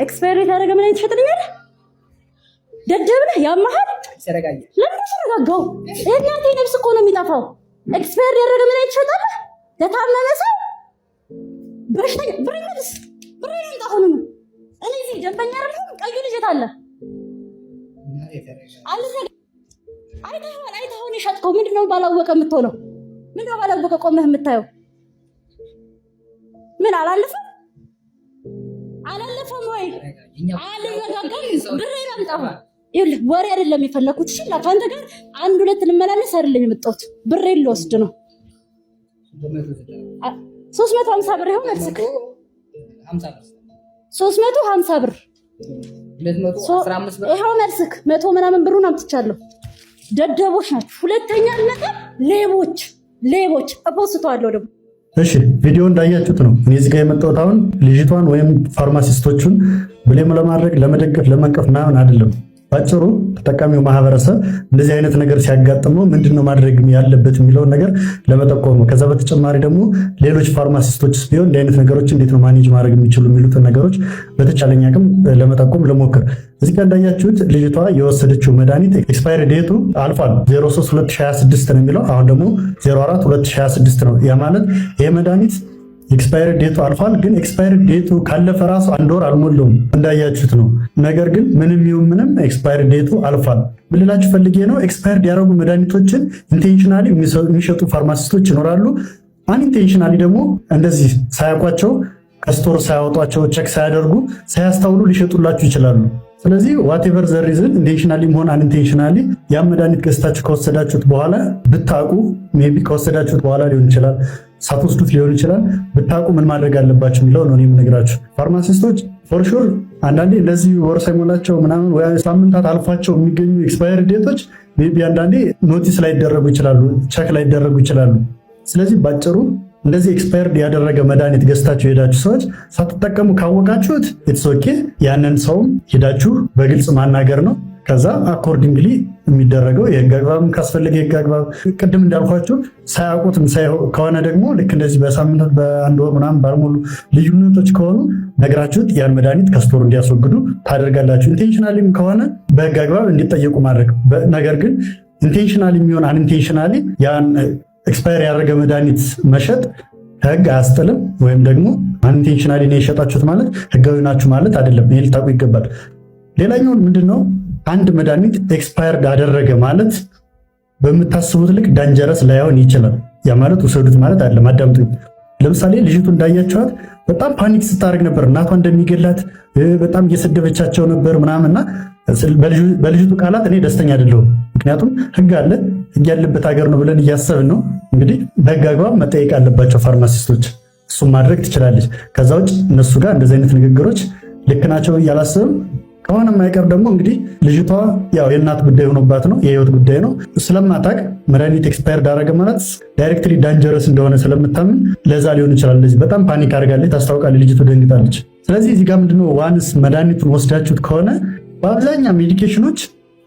ኤክስፓየር ያደረገ መድኃኒት ትሸጥልኛለህ? ደደብ ነህ ያማሃል። ተረጋጊ ለምን ተረጋጋው? እናንተ ነፍስ እኮ ነው የሚጠፋው። ኤክስፓየር ያደረገ መድኃኒት ትሸጣለህ? ለታመመ ሰው በሽተኛ ብሬ መልስ ብሬ አምጣ ሆኖ እኔ እዚህ ደንበኛ አይደለም። ቀዩ ልጅ አለ አይተኸው የሸጥከው ምንድነው? ባላወቀ የምትሆነው ምንድነው? ባላወቀ ቆመህ የምታየው ምን አላለፈም ወይ? አልረጋጋም። ብሬን አምጣው። ይኸውልህ ወሬ አይደለም የፈለኩት። እሺ ከአንተ ጋር 1-2 ልመላለስ አይደለም የመጣሁት። ብሬን ልወስድ ነው። 350 ብር ይሁን መልስክ 350 ብር 215 ብር ይሄው መልስክ 100 ምናምን ብሩን አምጥቻለሁ። ደደቦች ናችሁ። ሁለተኛ ነገር ሌቦች እፖስተዋለሁ ደግሞ። እሺ ቪዲዮ እንዳያችሁት ነው። እኔ እዚህ ጋር የመጣሁት አሁን ልጅቷን ወይም ፋርማሲስቶቹን ብሌም ለማድረግ ለመደገፍ ለመንቀፍ ምናምን አይደለም። ባጭሩ ተጠቃሚው ማህበረሰብ እንደዚህ አይነት ነገር ሲያጋጥመው ምንድነው ማድረግ ያለበት የሚለውን ነገር ለመጠቆም ነው። ከዛ በተጨማሪ ደግሞ ሌሎች ፋርማሲስቶችስ ቢሆን እንዲህ አይነት ነገሮች እንዴት ነው ማኔጅ ማድረግ የሚችሉ የሚሉትን ነገሮች በተቻለኝ አቅም ለመጠቆም ልሞክር። እዚህ ጋር እንዳያችሁት ልጅቷ የወሰደችው መድኃኒት ኤክስፓየር ዴቱ አልፏል። 03/2026 ነው የሚለው። አሁን ደግሞ 04/2026 ነው። ያ ማለት ይሄ መድኃኒት ኤክስፓየር ዴቱ አልፏል። ግን ኤክስፓየር ዴቱ ካለፈ ራሱ 1 ወር አልሞላውም እንዳያችሁት ነው። ነገር ግን ምንም ይሁን ምንም ኤክስፓየር ዴቱ አልፏል። ብልላችሁ ፈልጌ ነው። ኤክስፓየር ያደረጉ መድኃኒቶችን ኢንቴንሽናሊ የሚሸጡ ፋርማሲስቶች ይኖራሉ። አንኢንቴንሽናሊ ደግሞ እንደዚህ ሳያውቋቸው ከስቶር ሳያወጧቸው ቼክ ሳያደርጉ ሳያስተውሉ ሊሸጡላችሁ ይችላሉ። ስለዚህ ዋቴቨር ዘ ሪዝን ኢንቴንሽናሊም ሆነ አንኢንቴንሽናሊ ያ መድኃኒት ገዝታችሁ ከወሰዳችሁት በኋላ ብታውቁ ሜይ ቢ ከወሰዳችሁት በኋላ ሊሆን ይችላል ሳትወስዱት ሊሆን ይችላል። ብታውቁ ምን ማድረግ አለባችሁ የሚለው ነው የምነግራችሁ። ፋርማሲስቶች ፎር ሹር አንዳንዴ እንደዚህ ወር ሳይሞላቸው ምናምን ወይ ሳምንታት አልፏቸው የሚገኙ ኤክስፓየር ዴቶች ሜይ ቢ አንዳንዴ ኖቲስ ላይ ይደረጉ ይችላሉ፣ ቼክ ላይ ይደረጉ ይችላሉ። ስለዚህ ባጭሩ እንደዚህ ኤክስፓየርድ ያደረገ መድኃኒት ገዝታችሁ ሄዳችሁ ሰዎች ሳትጠቀሙ ካወቃችሁት ኢትስ ኦኬ። ያንን ሰውም ሄዳችሁ በግልጽ ማናገር ነው። ከዛ አኮርዲንግሊ የሚደረገው የህግ አግባብ ካስፈለገ የህግ አግባብ፣ ቅድም እንዳልኳችሁ ሳያውቁትም ከሆነ ደግሞ ልክ እንደዚህ በሳምንት በአንድ ወር ምናምን ባልሞሉ ልዩነቶች ከሆኑ ነግራችሁት ያን መድኃኒት ከስቶር እንዲያስወግዱ ታደርጋላችሁ። ኢንቴንሽናሊም ከሆነ በህግ አግባብ እንዲጠየቁ ማድረግ። ነገር ግን ኢንቴንሽናሊ የሚሆን አንኢንቴንሽናሊ ያን ኤክስፓየር ያደረገ መድኃኒት መሸጥ ከህግ አያስጥልም። ወይም ደግሞ አንኢንቴንሽናሊ ነው የሸጣችሁት ማለት ህጋዊ ናችሁ ማለት አይደለም። ይሄን ልታውቁ ይገባል። ሌላኛው ምንድነው አንድ መድኃኒት ኤክስፓየርድ አደረገ ማለት በምታስቡት ልክ ዳንጀረስ ላይሆን ይችላል። ያ ማለት ውሰዱት ማለት አይደለም። አዳምጡኝ። ለምሳሌ ልጅቱ እንዳያቸዋት በጣም ፓኒክ ስታደርግ ነበር። እናቷ እንደሚገላት በጣም እየሰደበቻቸው ነበር ምናምንና በልጅቱ ቃላት እኔ ደስተኛ አይደለሁም። ምክንያቱም ህግ አለ፣ ህግ ያለበት ሀገር ነው ብለን እያሰብን ነው። እንግዲህ በህግ አግባብ መጠየቅ አለባቸው ፋርማሲስቶች። እሱም ማድረግ ትችላለች። ከዛ ውጭ እነሱ ጋር እንደዚህ አይነት ንግግሮች ልክ ናቸው እያላሰብም ከሆነ የማይቀር ደግሞ እንግዲህ ልጅቷ ያው የእናት ጉዳይ ሆኖባት ነው፣ የህይወት ጉዳይ ነው። ስለማታውቅ መድኃኒት ኤክስፓየር ዳረገ ማለት ዳይሬክትሊ ዳንጀረስ እንደሆነ ስለምታምን ለዛ ሊሆን ይችላል። እንደዚህ በጣም ፓኒክ አድርጋለች፣ ታስታውቃለች፣ ልጅቱ ደንግጣለች። ስለዚህ እዚህ ጋር ምንድነው ዋንስ መድኃኒቱን ወስዳችሁት ከሆነ በአብዛኛው ሜዲኬሽኖች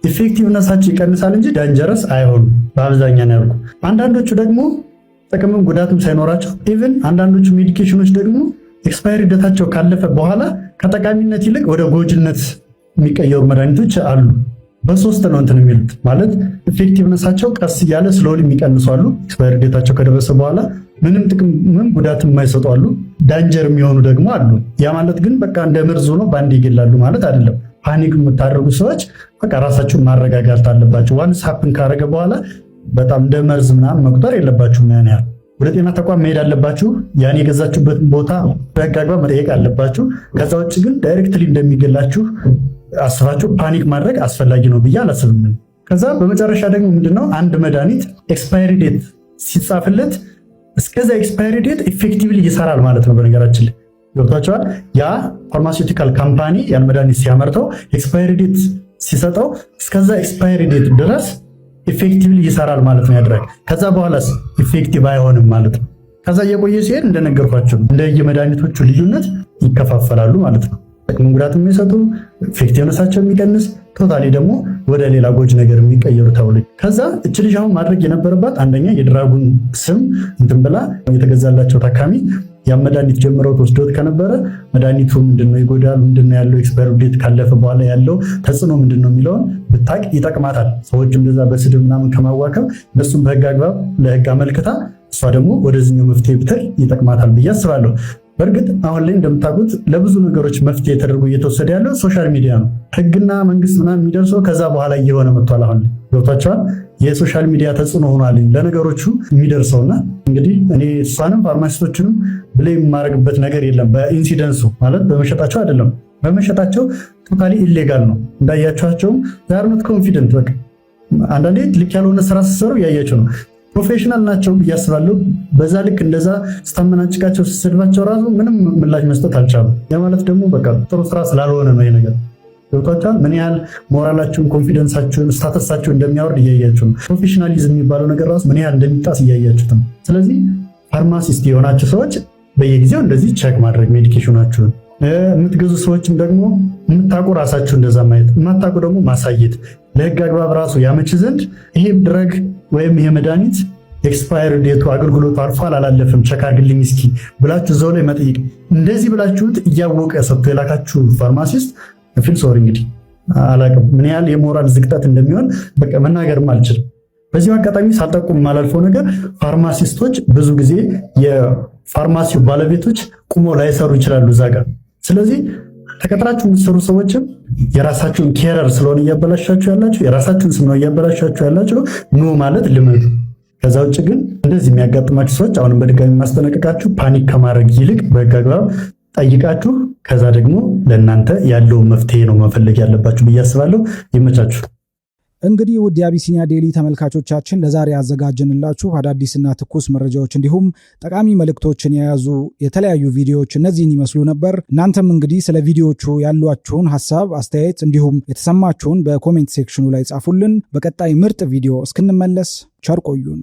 ኢፌክቲቭነሳቸው ይቀንሳል እንጂ ዳንጀረስ አይሆኑም። በአብዛኛው ነው ያልኩ። አንዳንዶቹ ደግሞ ጥቅምም ጉዳትም ሳይኖራቸው ኢቭን አንዳንዶቹ ሜዲኬሽኖች ደግሞ ኤክስፓየሪ ዴታቸው ካለፈ በኋላ ከጠቃሚነት ይልቅ ወደ ጎጅነት የሚቀየሩ መድኃኒቶች አሉ። በሶስት ነው እንትን የሚሉት ማለት ኢፌክቲቭነሳቸው ቀስ እያለ ስሎሊ የሚቀንሱ አሉ። ኤክስፓየሪ ዴታቸው ከደረሰ በኋላ ምንም ጥቅም ምንም ጉዳትም የማይሰጡ አሉ። ዳንጀር የሚሆኑ ደግሞ አሉ። ያ ማለት ግን በቃ እንደ መርዝ ሆኖ በአንድ ይገላሉ ማለት አይደለም። ፓኒክ የምታደርጉ ሰዎች በቃ ራሳችሁን ማረጋጋት አለባቸው። ዋንስ ሀፕን ካደረገ በኋላ በጣም እንደ መርዝ ምናምን መቁጠር የለባችሁም። ያን ያህል ወደ ጤና ተቋም መሄድ አለባችሁ። ያን የገዛችሁበትን ቦታ በህግ አግባብ መጠየቅ አለባችሁ። ከዛ ውጭ ግን ዳይሬክትሊ እንደሚገላችሁ አስባችሁ ፓኒክ ማድረግ አስፈላጊ ነው ብዬ አላስብም። ከዛ በመጨረሻ ደግሞ ምንድነው አንድ መድኃኒት ኤክስፓየሪ ዴት ሲጻፍለት እስከዛ ኤክስፓየሪ ዴት ኢፌክቲቭሊ ይሰራል ማለት ነው። በነገራችን ላይ ገብቷቸዋል። ያ ፋርማሲውቲካል ካምፓኒ ያን መድኃኒት ሲያመርተው ኤክስፓየሪ ዴት ሲሰጠው እስከዛ ኤክስፓየሪ ዴት ድረስ ኢፌክቲቭሊ ይሰራል ማለት ነው ያድራል። ከዛ በኋላስ ኢፌክቲቭ አይሆንም ማለት ነው። ከዛ እየቆየ ሲሄድ እንደነገርኳቸው እንደየመድኃኒቶቹ ልዩነት ይከፋፈላሉ ማለት ነው። ጥቅም ጉዳት የሚሰጡ ኢፌክቲቭነሳቸው የሚቀንስ ቶታሊ ደግሞ ወደ ሌላ ጎጅ ነገር የሚቀየሩ ተብሎ ከዛ እች ልጅ አሁን ማድረግ የነበረባት አንደኛ የድራጉን ስም እንትን ብላ የተገዛላቸው ታካሚ ያ መድኃኒት ጀምረው ተወስዶት ከነበረ መድኃኒቱ ምንድነው ይጎዳል፣ ምንድነው ያለው ኤክስፓየር ዴት ካለፈ በኋላ ያለው ተጽዕኖ ምንድነው የሚለውን ብታቅ ይጠቅማታል። ሰዎች እንደዛ በስድብ ምናምን ከማዋከብ እነሱም በህግ አግባብ ለህግ አመልክታ እሷ ደግሞ ወደዚህኛው መፍትሄ ብትል ይጠቅማታል ብዬ አስባለሁ። በእርግጥ አሁን ላይ እንደምታውቁት ለብዙ ነገሮች መፍትሄ ተደርጎ እየተወሰደ ያለው ሶሻል ሚዲያ ነው። ህግና መንግስት ምናምን የሚደርሰው ከዛ በኋላ እየሆነ መጥቷል። አሁን ገብቷቸዋል። የሶሻል ሚዲያ ተጽዕኖ ሆኗል ለነገሮቹ የሚደርሰውና እንግዲህ እኔ እሷንም ፋርማሲስቶችንም ብሌም የማደርግበት ነገር የለም። በኢንሲደንሱ ማለት በመሸጣቸው አይደለም። በመሸጣቸው ቶታሊ ኢሌጋል ነው። እንዳያቸዋቸውም ዛርኖት ኮንፊደንት በቃ አንዳንዴ ልክ ያልሆነ ስራ ሲሰሩ እያያቸው ነው። ፕሮፌሽናል ናቸው ብዬ አስባለሁ። በዛ ልክ እንደዛ ስታመናጭቃቸው ስትሰድባቸው ራሱ ምንም ምላሽ መስጠት አልቻሉ። ያ ማለት ደግሞ በቃ ጥሩ ስራ ስላልሆነ ነው። ይሄ ነገር ገብቷቸዋል። ምን ያህል ሞራላችሁን፣ ኮንፊደንሳችሁን፣ ስታተሳችሁን እንደሚያወርድ እያያችሁ ነው። ፕሮፌሽናሊዝም የሚባለው ነገር ራሱ ምን ያህል እንደሚጣስ እያያችሁት ነው። ስለዚህ ፋርማሲስት የሆናችሁ ሰዎች በየጊዜው እንደዚህ ቼክ ማድረግ ሜዲኬሽናችሁን፣ የምትገዙ ሰዎችም ደግሞ የምታውቁ ራሳችሁ እንደዛ ማየት፣ የማታውቁ ደግሞ ማሳየት ለህግ አግባብ ራሱ ያመች ዘንድ ይሄ ድረግ ወይም ይሄ መድኃኒት ኤክስፓየር ዴቱ አገልግሎቱ አልፏል አላለፍም ቸክ አድርግልኝ እስኪ ብላችሁ እዛው ላይ መጠየቅ። እንደዚህ ብላችሁት እያወቀ ሰጥቶ የላካችሁ ፋርማሲስት ፊል ሶሪ እንግዲህ አላቅም ምን ያህል የሞራል ዝቅጠት እንደሚሆን በቃ መናገርም አልችልም። በዚሁ አጋጣሚ ሳልጠቁም የማላልፈው ነገር ፋርማሲስቶች ብዙ ጊዜ የፋርማሲው ባለቤቶች ቁሞ ላይሰሩ ይችላሉ እዛ ጋር። ስለዚህ ተቀጥራችሁ የምትሰሩ ሰዎችም የራሳችሁን ኬረር ስለሆነ እያበላሻችሁ ያላችሁ የራሳችሁን ስም ነው እያበላሻችሁ ያላችሁ ኖ ማለት ልመዱ። ከዛ ውጭ ግን እንደዚህ የሚያጋጥማችሁ ሰዎች አሁንም በድጋሚ ማስጠነቀቃችሁ ፓኒክ ከማድረግ ይልቅ በህግ አግባብ ጠይቃችሁ ከዛ ደግሞ ለእናንተ ያለውን መፍትሄ ነው መፈለግ ያለባችሁ ብዬ አስባለሁ። ይመቻችሁ። እንግዲህ ውድ የአቢሲኒያ ዴይሊ ተመልካቾቻችን ለዛሬ ያዘጋጀንላችሁ አዳዲስና ትኩስ መረጃዎች እንዲሁም ጠቃሚ መልእክቶችን የያዙ የተለያዩ ቪዲዮዎች እነዚህን ይመስሉ ነበር። እናንተም እንግዲህ ስለ ቪዲዮዎቹ ያሏችሁን ሐሳብ፣ አስተያየት እንዲሁም የተሰማችሁን በኮሜንት ሴክሽኑ ላይ ጻፉልን። በቀጣይ ምርጥ ቪዲዮ እስክንመለስ ቸር ቆዩን።